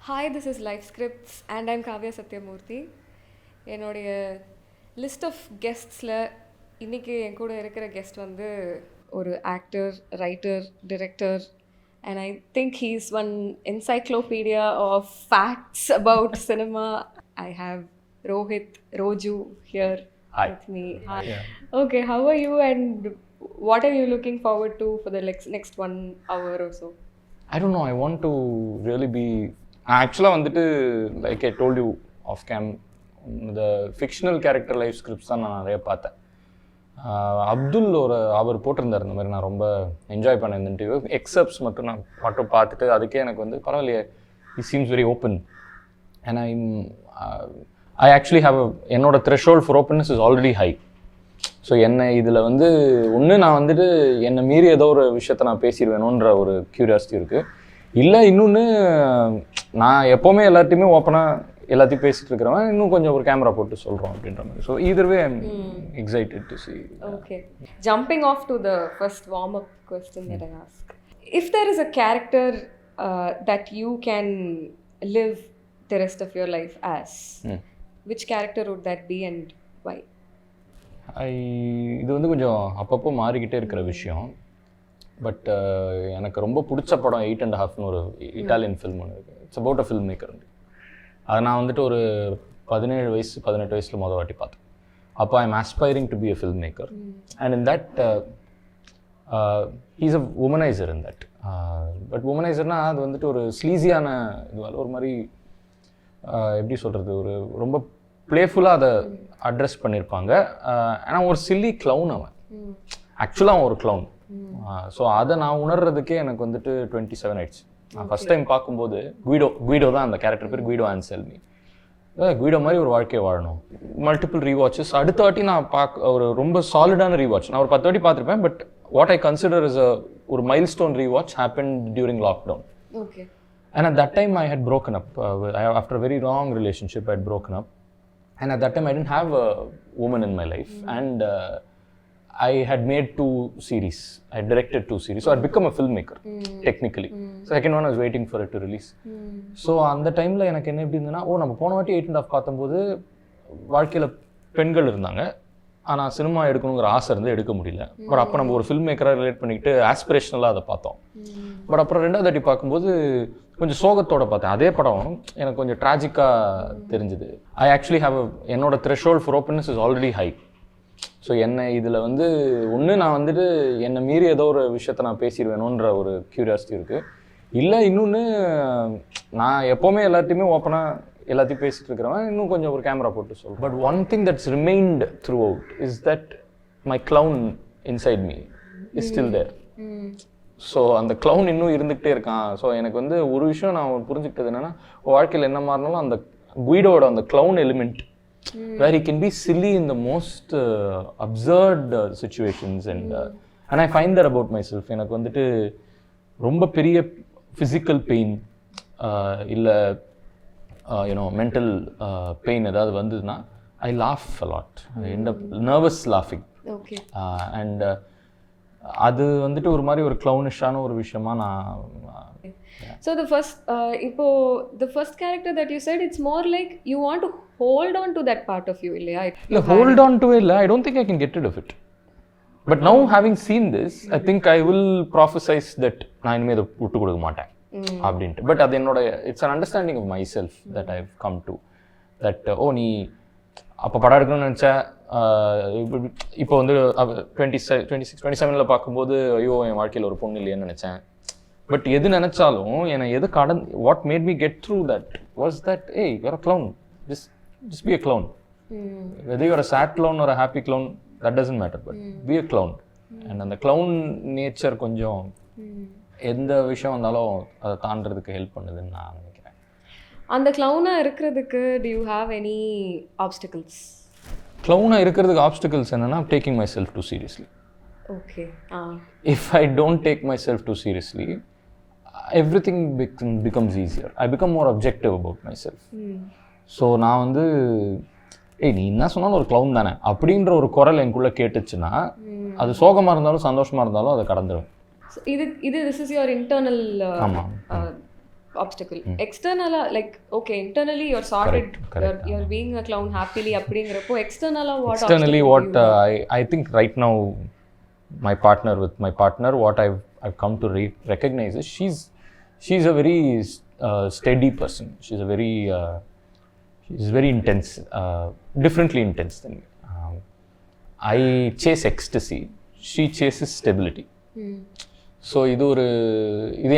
Hi, this is Lifescripts and I'm Kavya Satyamurthy. என்னுடைய list of கெஸ்ட்ஸில் இன்றைக்கி என் கூட இருக்கிற கெஸ்ட் வந்து ஒரு actor, writer, director and I think he's one encyclopedia of facts about cinema. I have Roju here. Hi. With me. Hi. Yeah. Okay, how are you and what are you looking forward to for the next 1 hour or so? I don't know, I want to really be... Actually, like I told you off cam, the fictional character life scripts தான் நான் நிறைய பார்த்தேன். அப்துல் அவர் போட்டிருந்தார் இந்த மாதிரி, நான் ரொம்ப enjoy பண்ணேன் இந்த இன்டர்வியூ. எக்ஸப்ட்ஸ் மட்டும் நான் பார்த்துட்டு அதுக்கே எனக்கு வந்து பரவாயில்லையே, he seems very open and I actually have என்னோட threshold for openness is already high. So என்னை இதில் வந்து ஒன்று நான் வந்துட்டு என்னை மீறி ஏதோ ஒரு விஷயத்த நான் பேசிடுவேணுன்ற ஒரு க்யூரியாசிட்டி இருக்குது. இல்லை இன்னொன்று நான் எப்போவுமே எல்லாத்தையுமே ஓப்பனாக எல்லாத்தையும் பேசிகிட்டு இருக்கிறவன் இன்னும் கொஞ்சம் ஒரு கேமரா போட்டு சொல்கிறோம் அப்படின்ற மாதிரி. So either way I'm excited to see. Okay. Jumping off to the first warm-up question that I ask. If there is a character that you can live the rest of your life as, which character would that be and why? இது வந்து கொஞ்சம் அப்பப்போ மாறிக்கிட்டே இருக்கிற விஷயம். But எனக்கு ரொம்ப பிடிச்ச படம் 8.5 ஒரு இட்டாலியன் ஃபில்ம் ஒன்று இருக்குது. It's about a film maker. அதை நான் வந்துட்டு ஒரு 18 வயசில் மொதல் வாட்டி பார்த்தேன். அப்போ I am aspiring to be a film maker and in that he's a womaniser in that. But உமனைசர்னால் அது வந்துட்டு ஒரு ஸ்லீஸியான இதுவால் ஒரு மாதிரி எப்படி சொல்கிறது, ஒரு ரொம்ப ப்ளேஃபுல்லாக அதை அட்ரெஸ் பண்ணியிருப்பாங்க. ஆனால் ஒரு சில்லி க்ளவுன் அவன், ஆக்சுவலாக அவன் ஒரு க்ளவுன். ஸோ அதை நான் உணர்றதுக்கே எனக்கு வந்துட்டு 27 ஆயிடுச்சு. நான் ஃபஸ்ட் டைம் பார்க்கும்போது குயிடோ தான் அந்த கேரக்டர் பேர், குயிடோ ஆன்செல்மி. குயிடோ மாதிரி ஒரு வாழ்க்கையை வாழணும். மல்டிபிள் ரீவாட்சஸ். அடுத்த வாட்டி நான் ஒரு ரொம்ப சாலிடான ரீவாட்ச் நான் ஒரு 10 வாட்டி பார்த்துருப்பேன். But what I consider is ஒரு milestone rewatch happen during lockdown. Okay. And at that time I had broken up. After a very long relationship I had broken up. And at that time I didn't have a woman in my life. And I had made 2 series. I had directed 2 series. So I had become a filmmaker, technically. Second one I was waiting for it to release. So அந்த டைமில் எனக்கு என்ன எப்படி இருந்ததுன்னா, நம்ம போன வாட்டி 8.5 பார்த்தம்போது வாழ்க்கையில் பெண்கள் இருந்தாங்க, ஆனால் சினிமா எடுக்கணுங்கிற ஆசை இருந்து எடுக்க முடியல. பட் அப்போ நம்ம ஒரு ஃபில்ம் மேக்கராக ரிலேட் பண்ணிக்கிட்டு ஆஸ்பிரேஷனலாக அதை பார்த்தோம். பட் அப்புறம் 2வது வாட்டி பார்க்கும்போது கொஞ்சம் சோகத்தோடு பார்த்தேன். அதே படம் எனக்கு கொஞ்சம் ட்ராஜிக்காக தெரிஞ்சுது. ஐ ஆக்சுவலி ஹாவ் என்னோட threshold for openness is already high. So என்னை இதில் வந்து ஒன்று நான் வந்துட்டு என்னை மீறி ஏதோ ஒரு விஷயத்த நான் பேசிடுவேணுன்ற ஒரு க்யூரியாசிட்டி இருக்குது. இல்லை இன்னொன்று நான் எப்போவுமே எல்லாத்தையுமே ஓப்பனாக எல்லாத்தையும் பேசிகிட்டு இருக்கிறவன் இன்னும் கொஞ்சம் ஒரு கேமரா போட்டு சொல்லுவேன். But one thing that's remained throughout is that my clown inside me is still there. So அந்த க்ளவுன் இன்னும் இருந்துகிட்டே இருக்கான். ஸோ எனக்கு வந்து ஒரு விஷயம் நான் புரிஞ்சுக்கிட்டது என்னென்னா, வாழ்க்கையில் என்ன மாறினாலும் அந்த குயிடோட அந்த clown element where he can be silly in the most absurd situations and I find that about myself. எனக்கு வந்துட்டு ரொம்ப பெரிய physical pain இல்லை mental pain ஏதாவது வந்ததுன்னா I laugh a lot. I end up nervous laughing. Okay. And அது வந்துட்டு ஒரு மாதிரி ஒரு clownish-ஆன ஒரு விஷயமா நான்... So the first character that you said, it's more like you want to hold on to that part of you, இல்லையா? இல்லை, hold on to it, I don't think I can get rid of it. But now having seen this, I think I will prophesize that நான் இனிமேல் அதை விட்டு கொடுக்க மாட்டேன் அப்படின்ட்டு. But அது என்னோட it's an understanding of myself that I have come to that. நீ அப்போ படம் எடுக்கணும்னு நினச்சா, இப்போ வந்து 27 பார்க்கும்போது ஐயோ என் வாழ்க்கையில் ஒரு பொண்ணு இல்லையேன்னு நினச்சேன். பட் எது நினச்சாலும் என்னை எது what made me get through that was that you're a clown. Just be a clown. Whether you're a sad clown or a happy clown, that doesn't matter, but be a clown. And அந்த clown nature கொஞ்சம் எந்த விஷயம் வந்தாலும் அதை தாண்டறதுக்கு help பண்ணுதுன்னு நான் நினைக்கிறேன். அந்த clown-ஆ இருக்கிறதுக்கு do you have any obstacles? clown-ஆ இருக்கிறதுக்கு obstacles என்னன்னா, taking myself too seriously. Okay. If I don't take myself too seriously, everything becomes easier. I become more objective about myself. So நான் வந்து நீ என்ன சொன்னாலும் ஒரு க்ளவுன் தானே அப்படின்ற ஒரு குரல் எனக்குள்ளே கேட்டுச்சுன்னா, அது சோகமாக இருந்தாலும் சந்தோஷமாக இருந்தாலும் அதை கடந்துடும். இது this is your internal obstacle. Externally, like, okay, internally you're sorted, you're being a clown happily அப்படிங்கிறப்போ externally what externally what I think right now my partner what I've come to recognize is she's a very steady person. She's very intense, differently intense than me. I chase ecstasy, she chases stability. So இது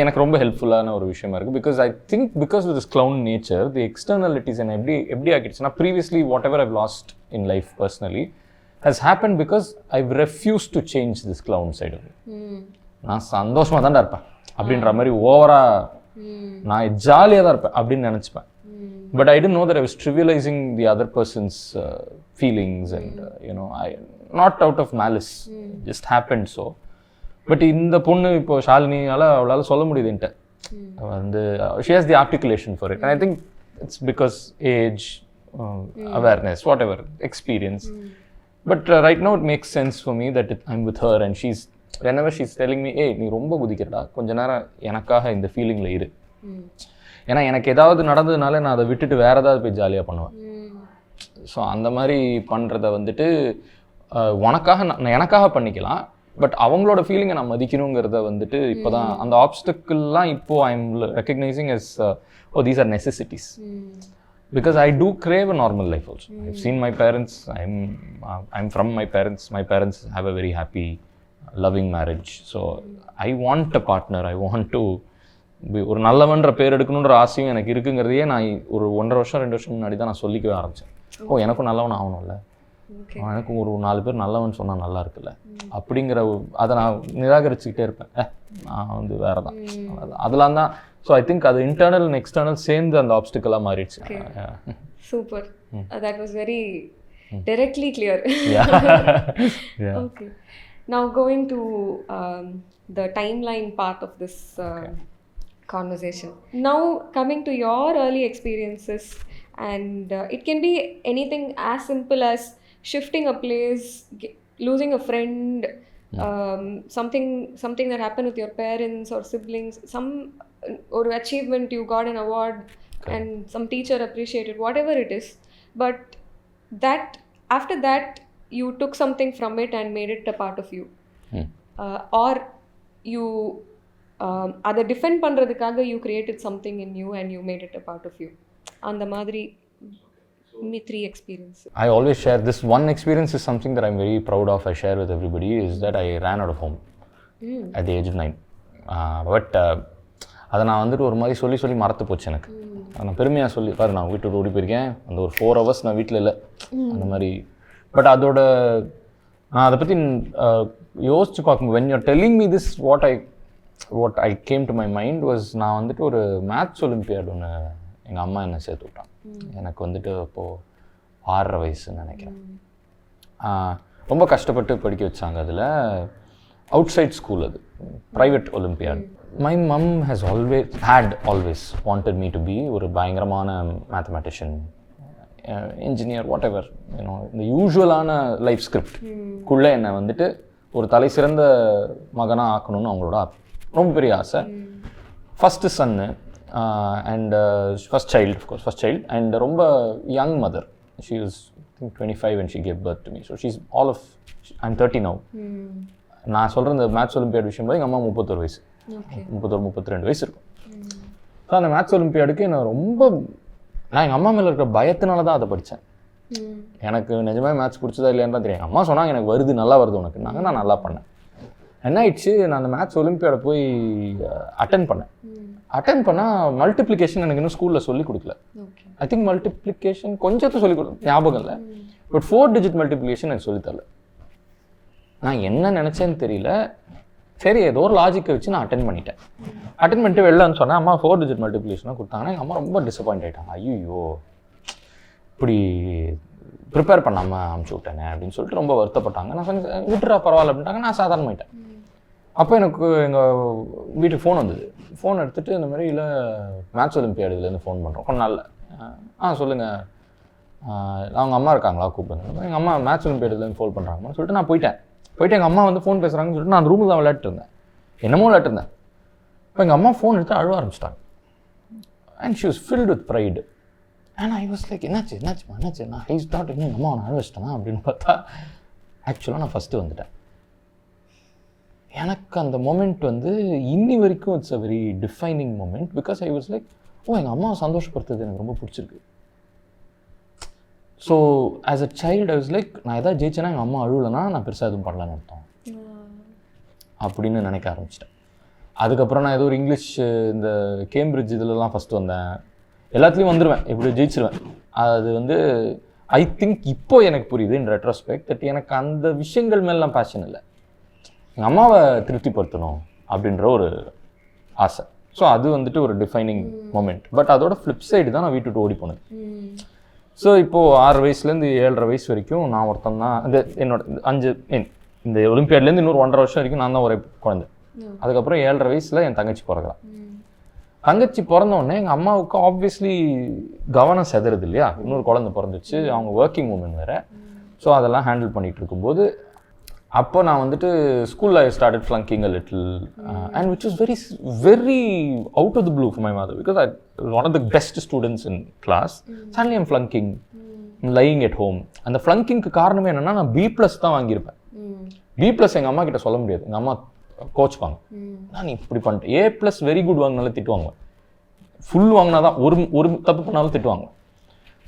எனக்கு ரொம்ப ஹெல்ப்ஃபுல்லான ஒரு விஷயமா இருக்குது. Because I think because of this clown nature the externalities என்ன எப்படி ஆகிடுச்சுன்னா previously whatever I've lost in life personally has happen because I've refuse to change this clown side. நான் சந்தோஷமாக தான்டா இருப்பேன் அப்படின்ற மாதிரி ஓவராக நான் ஜாலியாக தான் இருப்பேன் அப்படின்னு நினச்சிப்பேன். But I don't know that I was trivializing the other person's feelings and you know I not out of malice, just happen. So but இந்த பொண்ணு இப்போ அவளால் சொல்ல முடியுது என்கிட்ட வந்து she has the articulation for it. And I think it's because age, awareness, whatever experience. But right no it makes sense for me that I'm with her and she's whenever she's telling me ஏய் நீ ரொம்ப குதிக்கிறடா, கொஞ்ச நேரம் எனக்காக இந்த ஃபீலிங்கில் இரு. ஏன்னா எனக்கு ஏதாவது நடந்ததுனால நான் அதை விட்டுட்டு வேற ஏதாவது போய் ஜாலியாக பண்ணுவேன். ஸோ அந்த மாதிரி பண்ணுறத வந்துட்டு எனக்காக பண்ணிக்கலாம். பட் அவங்களோட ஃபீலிங்கை நான் மதிக்கணுங்கிறத வந்துட்டு இப்போ தான் அந்த ஆப்ஸ்டக்கிள்லாம் இப்போது I am recognising as these are necessities. Because I do crave a normal life also. I've seen my parents, I'm from my parents. My parents have a very happy, loving marriage. So I want a partner. I want to ஒரு நல்லவன்ற பேர் எடுக்கணுன்ற ஆசையும் எனக்கு இருக்குங்கிறதையே நான் ஒரு 1.5 வருஷம் 2 வருஷம் முன்னாடி தான் நான் சொல்லிக்கவே ஆரம்பித்தேன். எனக்கும் நல்லவன் ஆகணும்ல, எனக்கும் ஒரு 4 பேர் நல்லவன் சொன்னால் நல்லா இருக்குல்ல அப்படிங்கிற அதை நான் நிராகரிச்சுக்கிட்டே இருப்பேன். நான் வந்து வேறு தான் அதெல்லாம் தான். ஸோ ஐ திங்க் அது இன்டர்னல் அண்ட் எக்ஸ்டர்னல் சேர்ந்து அந்த ஆப்ஸ்டிக்கலாக மாறிடுச்சு. Super, that was very directly clear. Okay, now going to the timeline part of this conversation. Now coming to your early experiences, and it can be anything as simple as shifting a place, losing a friend, something that happened with your parents or siblings, some or achievement, you got an award, and some teacher appreciated, whatever it is. But that after that you took something from it and made it a part of you, or you அதை defend பண்ணுறதுக்காக you created something in you and you made it a part of you. அந்த மாதிரி me 3 experiences. I always share this one experience is something that I'm very proud of. I share with everybody is that I ran out of home at the age of 9. But அதை நான் வந்துட்டு ஒரு மாதிரி சொல்லி மறத்து போச்சு எனக்கு. நான் பெருமையாக சொல்லி பாரு நான் வீட்டு ஓடி போயிருக்கேன், அந்த ஒரு 4 hours நான் வீட்டில் இல்லை அந்த மாதிரி. பட் அதோட நான் அதை பற்றி யோசிச்சு பார்க்கும்போது when you're telling me this, what I came to my mind was நான் வந்துட்டு ஒரு மேத்ஸ் ஒலிம்பியாட் ஒன்று எங்கள் அம்மா என்னை சேர்த்து விட்டான். எனக்கு வந்துட்டு அப்போது 6.5 வயசுன்னு நினைக்கிறேன். ரொம்ப கஷ்டப்பட்டு படிக்க வச்சாங்க. அதில் அவுட் சைட் ஸ்கூல், அது private olympiad. My mum has always wanted me to be ஒரு பயங்கரமான மேத்தமெட்டிஷியன், இன்ஜினியர், வாட் எவர் இந்த யூஸ்வலான லைஃப் ஸ்கிரிப்ட்குள்ளே என்னை வந்துட்டு ஒரு தலை சிறந்த மகனாக ஆக்கணும்னு அவங்களோட ரொம்ப பெரிய ஆசை. First son and first child and ரொம்ப young mother. She was I think 25 when she gave birth to me. So she's all of, I'm 30 now. நான் சொல்கிற இந்த மேத்ஸ் ஒலிம்பியாட் விஷயம் போது எங்கள் அம்மா 31 வயசு, 32 வயசு இருக்கும். ஸோ அந்த மேத்ஸ் ஒலிம்பியாடுக்கு நான் எங்கள் அம்மா மேலே இருக்கிற பயத்தினால தான் அதை படித்தேன். எனக்கு நிஜமாக மேத்ஸ் பிடிச்சதா இல்லையான்னு தான் தெரியும். அம்மா சொன்னாங்க எனக்கு வருது, நல்லா வருது உனக்கு. நான் நல்லா பண்ணேன். என்ன ஆயிடுச்சு, நான் அந்த மேத்ஸ் ஒலிம்பியாடை போய் அட்டென்ட் பண்ணால் மல்டிப்ளிகேஷன் எனக்கு இன்னும் ஸ்கூலில் சொல்லிக் கொடுக்கல. ஐ திங்க் மல்டிப்ளிகேஷன் கொஞ்சத்தை சொல்லிக் கொடுக்கும், ஞாபகம் இல்லை. பட் 4 digit மல்டிப்ளிகேஷன் எனக்கு சொல்லித்தரல. நான் என்ன நினச்சேன்னு தெரியல. சரி ஏதோ ஒரு லாஜிக்கை வச்சு நான் அட்டென்ட் பண்ணிட்டு வெளிலன்னு சொன்னேன். அம்மா 4 digit மல்டிப்ளிகேஷனாக கொடுத்தாங்கன்னா எங்கள் அம்மா ரொம்ப டிசப்பாயிண்ட் ஆகிட்டாங்க. ஐயோ இப்படி ப்ரிப்பேர் பண்ணாமல் அமுச்சு விட்டேனே அப்படின்னு சொல்லிட்டு ரொம்ப வருத்தப்பட்டாங்க. நான் சொன்னேன் விட்டுறா பரவாயில்ல அப்படின்ட்டாங்க. நான் சாதாரணமாயிட்டேன். அப்போ எனக்கு எங்கள் வீட்டுக்கு ஃபோன் வந்தது. ஃபோன் எடுத்துகிட்டு இந்த மாதிரி இல்லை மேத்ஸ் ஒலிம்பியாடுலேருந்து ஃபோன் பண்ணுறோம் கொஞ்ச நாளில். சொல்லுங்கள், அவங்க அம்மா இருக்காங்களா கூப்பிடுங்க. எங்கள் அம்மா மேத்ஸ் ஒலிம்பியாடுலேருந்து ஃபோன் பண்ணுறாங்கன்னு சொல்லிட்டு நான் போயிட்டு எங்கள் அம்மா வந்து ஃபோன் பேசுகிறாங்கன்னு சொல்லிட்டு நான் அந்த ரூமில் தான் விளையாட்டு இருந்தேன். என்னமோ விளையாட்டு இருந்தேன். இப்போ எங்கள் அம்மா ஃபோன் எடுத்து அழுவ ஆரம்பிச்சிட்டாங்க. and she was filled with pride. And I was like, என்னாச்சுமா நான் ஐ ஸ்டார்ட் எங்கள் அம்மா நான் அனுபவிச்சிட்டேனா அப்படின்னு பார்த்தா ஆக்சுவலாக நான் ஃபஸ்ட்டு வந்துட்டேன். எனக்கு அந்த மொமெண்ட் வந்து இன்னி வரைக்கும் it's a very defining moment. Because I was like, எங்கள் அம்மாவை சந்தோஷப்படுத்துறது எனக்கு ரொம்ப பிடிச்சிருக்கு. So as a child I was like, நான் எதாவது ஜெயிச்சேன்னா எங்கள் அம்மா அழுவலைன்னா நான் பெருசாக எதுவும் பண்ணலான்னு அர்த்தம் அப்படின்னு நினைக்க ஆரம்பிச்சிட்டேன். அதுக்கப்புறம் நான் ஏதோ ஒரு இங்கிலீஷ் இந்த கேம்பிரிட்ஜ் இதிலலாம் ஃபஸ்ட்டு வந்தேன். எல்லாத்துலேயும் வந்துடுவேன், எப்படி ஜெயிச்சிருவேன். அது வந்து ஐ திங்க் இப்போ எனக்கு புரியுது இன் ரெட்ரோஸ்பெக்ட் தட் எனக்கு அந்த விஷயங்கள் மேலாம் பேஷன் இல்லை. எங்கள் அம்மாவை திருப்திப்படுத்தணும் அப்படின்ற ஒரு ஆசை. ஸோ அது வந்துட்டு ஒரு டிஃபைனிங் மொமெண்ட். பட் அதோட ஃப்ளிப் சைடு தான் நான் வீட்டு ஓடி போனது. ஸோ இப்போது 6 வயசுலேருந்து 7.5 வயசு வரைக்கும் நான் ஒருத்தன் தான். இந்த என்னோட இந்த ஒலிம்பியாட்லேருந்து இன்னொரு 1.5 வருஷம் வரைக்கும் நான் தான் ஒரே குழந்தை. அதுக்கப்புறம் 7.5 வயசில் என் தங்கச்சி பிறகுறான். தங்கச்சி பிறந்தோடனே எங்கள் அம்மாவுக்கு ஆப்வியஸ்லி கவனம் செதறது இல்லையா, இன்னொரு குழந்தை பிறந்துச்சு, அவங்க ஒர்க்கிங் உமன் வேறு. ஸோ அதெல்லாம் ஹேண்டில் பண்ணிகிட்டு இருக்கும்போது அப்போ நான் வந்துட்டு ஸ்கூலில் I started flunking a little and which was very out of the blue for my mother because I one of the best students in class. Suddenly I'm flunking, lying at home. அந்த ஃப்ளங்கிங்க்கு காரணமே என்னென்னா நான் B+ தான் வாங்கியிருப்பேன். B+ எங்கள் அம்மா கிட்ட சொல்ல முடியாது, எங்கள் அம்மா கோச்சுப்பாங்க. நான் இப்படி பண்ணிட்டேன். A+ வெரி குட் வாங்கினாலும் திட்டுவாங்க, ஃபுல் வாங்கினா தான் ஒரு தப்பு பண்ணாலும் திட்டுவாங்க.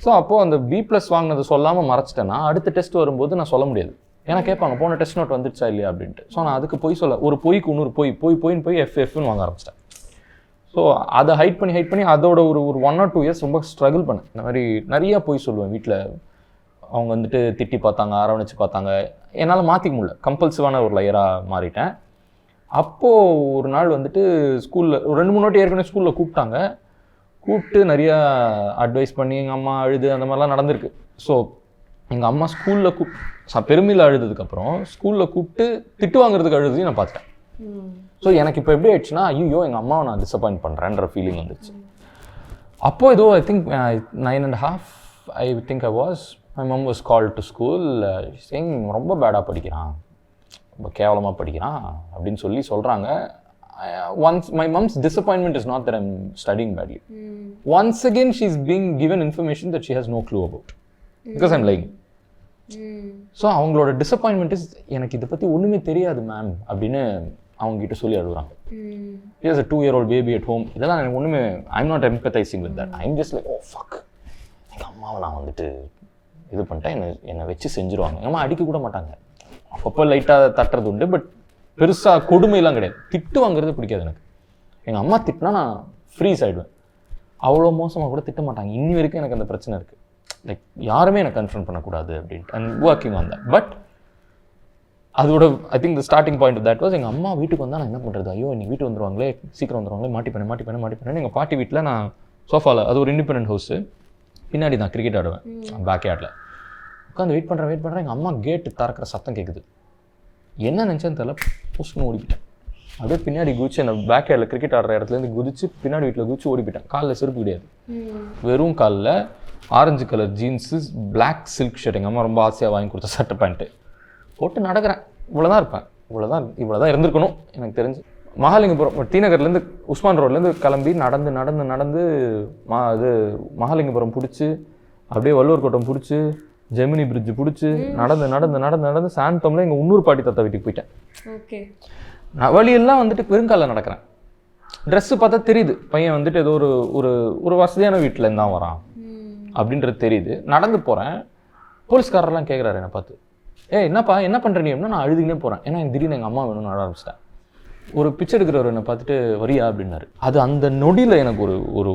ஸோ அப்போது அந்த B+ வாங்கினதை சொல்லாமல் மறைச்சிட்டேன்னா அடுத்த டெஸ்ட் வரும்போது நான் சொல்ல முடியாது. ஏன்னா கேட்பாங்க போன டெஸ்ட் நோட் வந்துடுச்சா இல்லையா அப்படின்ட்டு. ஸோ நான் அதுக்கு ஒரு பொய்க்கு இன்னொரு போய் FFன்னு வாங்க ஆரம்பிச்சிட்டேன். ஸோ அதை ஹைட் பண்ணி அதோட ஒரு 1 or 2 இயர்ஸ் ரொம்ப ஸ்ட்ரகிள் பண்ணேன். இந்த மாதிரி நிறையா பொய் சொல்லுவேன். வீட்டில் அவங்க வந்துட்டு திட்டி பார்த்தாங்க, அரவணைச்சு பார்த்தாங்க, என்னால் மாற்றிக்க முடியல. கம்பல்சிவான ஒரு லேயராக மாறிட்டேன். அப்போது ஒரு நாள் வந்துட்டு ஸ்கூலில் 2-3 வாட்டி ஏற்கனவே ஸ்கூலில் கூப்பிட்டு நிறையா அட்வைஸ் பண்ணி எங்கள் அம்மா அழுது அந்த மாதிரிலாம் நடந்திருக்கு. ஸோ எங்கள் அம்மா ஸ்கூலில் பெருமையில் அழுதுக்கப்புறம் ஸ்கூலில் கூப்பிட்டு திட்டு வாங்குறதுக்கு அழுதையும் நான் பார்த்துட்டேன். ஸோ எனக்கு இப்போ எப்படி ஆயிடுச்சுன்னா, ஐயோ எங்கள் அம்மாவை நான் டிசப்பாயிண்ட் பண்ணுறேன்ற ஃபீலிங் வந்துச்சு. அப்போது ஏதோ I think 9.5 I think I was, my mum was called to school saying ரொம்ப பேடாக படிக்கிறான், ரொம்ப கேவலமாக படிக்கிறான் அப்படின்னு சொல்கிறாங்க. Once my mom's disappointment is not that I'm studying badly. Once again she's being given information that she has no clue about because I'm lying. So அவங்களோட disappointment is எனக்கு இதை பற்றி ஒன்றுமே தெரியாது மேம் அப்படின்னு அவங்ககிட்ட சொல்லி அழுகுறாங்க. Is a 2-year-old baby at home. இதெல்லாம் எனக்கு ஒன்றுமே, I'm not empathizing with that. I'm just like, oh fuck, எங்கள் அம்மாவை நான் வந்துட்டு இது பண்ணிட்டேன், என்னை வச்சு செஞ்சுருவாங்க. எங்கள் அம்மா அடிக்க கூட மாட்டாங்க, அப்பப்போ லைட்டாக தட்டுறது உண்டு, பட் பெருசாக கொடுமையெல்லாம் கிடையாது. திட்டு வாங்குறது பிடிக்காது எனக்கு. எங்கள் அம்மா திட்டினா நான் ஃப்ரீஸ் ஆகிடுவேன். அவ்வளோ மோசமாக கூட திட்ட மாட்டாங்க. இன்னி வரைக்கும் எனக்கு அந்த பிரச்சனை இருக்குது. லைக் யாருமே எனக்கு கன்ஃபர்ம் பண்ணக்கூடாது அப்படின்ட்டு and working on that. But அதோட I think the starting point of that was, எங்கள் அம்மா வீட்டுக்கு வந்தால் நான் என்ன பண்ணுறது, ஐயோ இன்னைக்கு வீட்டு வந்துருவாங்களே, சீக்கிரம் வந்துருவாங்களே, மாட்டிப்பேன். எங்கள் பாட்டி வீட்டில் நான் சோஃபாவில், அது ஒரு இண்டிபெண்டன்ட் ஹவுஸு, பின்னாடி நான் கிரிக்கெட் ஆடுவேன் பேக் யார்டில் உட்காந்து வெயிட் பண்ணுறேன். எங்கள் அம்மா கேட்டு திறக்கிற சத்தம் கேட்குது. என்ன நினச்சேன்னு தெரியல, புஷ்னு ஓடிப்பிட்டேன். அப்படியே பின்னாடி குதிச்சு அந்த பேக் யார்டில் கிரிக்கெட் ஆடுற இடத்துலேருந்து குதிச்சு பின்னாடி வீட்டில் குதிச்சு ஓடிப்பிட்டேன். காலில் செருப்பு கிடையாது, வெறும் காலில் orange colour jeans, black silk shirt, எங்கள் அம்மா ரொம்ப ஆசையாக வாங்கி கொடுத்த சட்டை பேண்ட்டு போட்டு நடக்கிறேன். இவ்வளோதான் இருப்பேன், இவ்வளோதான் இருந்திருக்கணும் எனக்கு தெரிஞ்சு. மகாலிங்கபுரம் டிநகர்லேருந்து உஸ்மான் ரோட்லேருந்து கிளம்பி நடந்து இது மகாலிங்கபுரம் பிடிச்சி அப்படியே வள்ளுவர் கோட்டம் பிடிச்சி ஜெமினி பிரிட்ஜ் பிடிச்சி நடந்து சாந்தமில் எங்கள் இன்னொரு பாட்டி தாத்தா வீட்டுக்கு போயிட்டேன். ஓகே, நான் வழியெல்லாம் வந்துட்டு பெருங்காலில் நடக்கிறேன். ட்ரெஸ்ஸு பார்த்தா தெரியுது பையன் வந்துட்டு ஏதோ ஒரு வசதியான வீட்டிலேருந்து தான் வரான் அப்படின்றது தெரியுது. நடந்து போகிறேன், போலீஸ்காரெல்லாம் கேட்குறாரு என்னை பார்த்து, என்னப்பா என்ன பண்ணுற நீ அப்படின்னா, நான் அழுதுகினே போகிறேன். ஏன்னா எனக்கு திடீர்னு எங்கள் அம்மா வேணும்னு ஆட ஆரம்பிச்சிட்டேன். ஒரு பிச்சை எடுக்கிறவர் என்னை பார்த்துட்டு வரியா அப்படின்னாரு. அது அந்த நொடியில் எனக்கு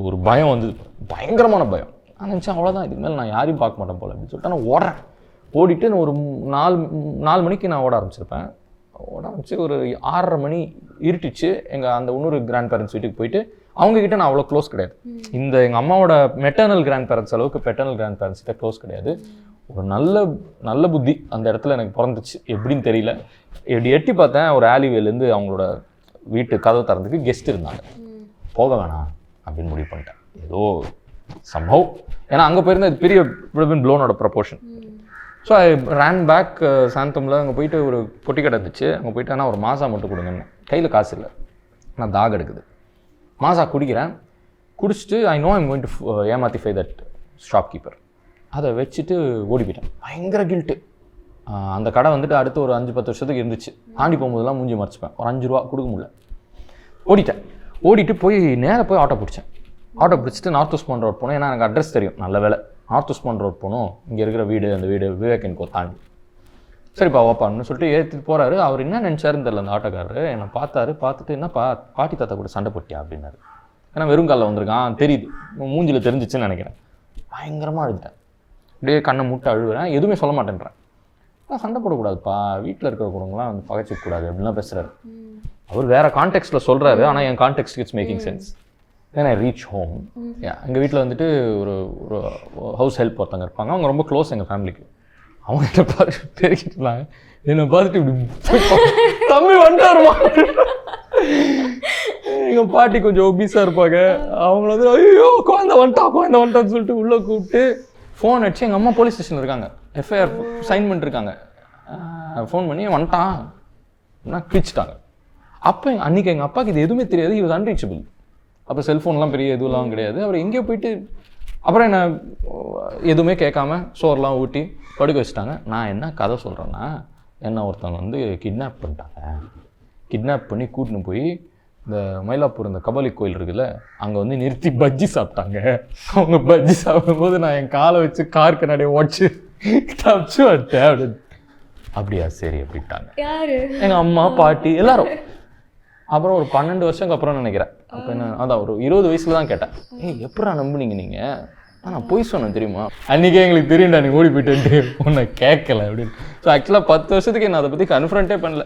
ஒரு பயம் வந்து, பயங்கரமான பயம். நான் நினச்சேன் அவ்வளோதான், இதுக்கு மேலே நான் யாரையும் பார்க்க மாட்டேன் போல் அப்படின்னு சொல்லிட்டு நான் ஓடிட்டு நான் ஒரு 4 மணிக்கு நான் ஓட ஆரம்பிச்சிருப்பேன். ஒரு 6:30 மணி இருட்டுச்சு. அந்த இன்னொரு கிராண்ட் பேரண்ட்ஸ் வீட்டுக்கு போயிட்டு, அவங்ககிட்ட நான் அவ்வளோ க்ளோஸ் கிடையாது. இந்த எங்கள் அம்மாவோட மெட்டர்னல் கிராண்ட் பேரண்ட்ஸ் அளவுக்கு பெட்டர்னல் கிராண்ட் பேரண்ட்ஸ் கிட்ட க்ளோஸ் கிடையாது. ஒரு நல்ல புத்தி அந்த இடத்துல எனக்கு பிறந்துச்சு, எப்படின்னு தெரியல. எட்டி பார்த்தேன், ஒரு ஆலிவேலேருந்து அவங்களோட வீட்டு கதவு திறந்துக்கு கெஸ்ட் இருந்தாங்க. போக வேணாம் அப்படின்னு முடிவு பண்ணிட்டேன். ஏதோ சம்பவ், ஏன்னா அங்கே போயிருந்தா இது பெரிய ப்ளோனோட proportion. So I ran back சாந்தமில். அங்கே போயிட்டு ஒரு பொட்டி கடை இருந்துச்சு, அங்கே போயிட்டு ஆனால் ஒரு மாசா மட்டும் கொடுங்கன்னு. கையில் காசு இல்லை, ஆனால் தாக எடுக்குது. மாசா குடிக்கிறேன். குடிச்சிட்டு I know I'm going to ஏமாத்திஃபை தட் ஷாப்கீப்பர். அதை வச்சுட்டு ஓடி போயிட்டேன். பயங்கர கில்ட்டு. அந்த கடை வந்துட்டு அடுத்து ஒரு 5-10 வருஷத்துக்கு இருந்துச்சு. தாண்டி போகும்போதெல்லாம் மூஞ்சி மறைச்சிப்பேன். ஒரு 5 ரூபா கொடுக்க முடியல. ஓடிட்டேன். ஓடிட்டு போய் நேராக போய் ஆட்டோ பிடிச்சேன். ஆட்டோ பிடிச்சிட்டு நார்த் உஸ்மான் ரோட் போனோம். ஏன்னா எனக்கு அட்ரஸ் தெரியும், நல்ல வேலை. நார்த் உஸ்மான் ரோட் போனோம். இங்கே இருக்கிற வீடு, அந்த வீடு விவேகன்கோ தாண்டி. சரிப்பா வாப்பான்னு சொல்லிட்டு ஏற்றிட்டு போகிறாரு. அவர் என்ன நினச்சாருன்னு தெரியல. அந்த ஆட்டோக்காரரு என்னை பார்த்துட்டு என்னப்பா பாட்டி தாத்தா கூட சண்டை போட்டியா அப்படின்னாரு. ஏன்னா வெறும் காலில் வந்திருக்கான், தெரியுது, மூஞ்சில் தெரிஞ்சிச்சுன்னு நினைக்கிறேன். பயங்கரமாக அழுதுட்டேன். அப்படியே கண்ணை மூட்டை அழுகுறேன். எதுவுமே சொல்ல மாட்டேன்றேன். சண்டை போடக்கூடாதுப்பா, வீட்டில் இருக்கிற கூடங்களாம் வந்து பகைச்சிக்கூடாது அப்படின்லாம் பேசுகிறாரு. அவர் வேறு கான்டெக்ஸ்ட்டில் சொல்கிறாரு, ஆனால் என் context it's making sense. Then I reach home. எங்கள் வீட்டில் வந்துட்டு ஒரு ஒரு ஹவுஸ் ஹெல்ப் ஒருத்தவங்க இருப்பாங்க. அவங்க ரொம்ப க்ளோஸ் எங்கள் ஃபேமிலிக்கு. அவங்க என்ன பார்த்துட்டு பெருக்கிட்டு இருந்தாங்க. என்னை பார்த்துட்டு இப்படி தம்பி வந்துட்டாருமா. எங்கள் பாட்டி கொஞ்சம் ஒபீஸாக இருப்பாங்க. அவங்கள வந்து ஐயோ குழந்தை வந்துட்டான்னு சொல்லிட்டு உள்ளே கூப்பிட்டு ஃபோன் அடிச்சு எங்கள் அம்மா போலீஸ் ஸ்டேஷனில் இருக்காங்க, எஃப்ஐஆர் சைன் பண்ணிட்டுருக்காங்க. ஃபோன் பண்ணி வந்துட்டான் கிழிச்சிட்டாங்க. அப்போ அன்றைக்கி எங்கள் அப்பாவுக்கு இது எதுவுமே தெரியாது. he was unreachable. அப்போ செல்ஃபோன்லாம் பெரிய எதுவெல்லாம் கிடையாது. அவர் எங்கேயோ போயிட்டு அப்புறம் என்ன எதுவுமே கேட்காம சோறுலாம் ஊட்டி படுக்க வச்சுட்டாங்க. நான் என்ன கதை சொல்கிறேன்னா, என்ன ஒருத்தவங்க வந்து கிட்னாப் பண்ணிட்டாங்க. கிட்னாப் பண்ணி கூட்டின்னு போய் இந்த மயிலாப்பூர் இந்த கபாலி கோயில் இருக்குல்ல, அங்கே வந்து நிறுத்தி பஜ்ஜி சாப்பிட்டாங்க. அவங்க பஜ்ஜி சாப்பிடும்போது நான் என் காலை வச்சு கார் கண்ணாடியை உடச்சி தப்பிச்சு வந்துட்டேன் அப்படின்னு. அப்படியா சரி அப்படின்ட்டாங்க எங்கள் அம்மா பாட்டி எல்லாரும். அப்புறம் ஒரு 12 வருஷத்துக்கு அப்புறம் நினைக்கிறேன். அப்போ என்ன அதான் ஒரு 20 வயசுல தான் கேட்டேன், எப்படா நம்புனீங்க நீங்கள்? நான் போய் சொன்னேன் தெரியுமா, அன்றைக்கே எங்களுக்கு தெரியும்டா நீ ஓடி போயிட்டு உன்னை கேட்கல அப்படின்னு. ஸோ ஆக்சுவலாக 10 வருஷத்துக்கு என்ன அதை பற்றி கன்ஃபரண்ட்டே பண்ணல.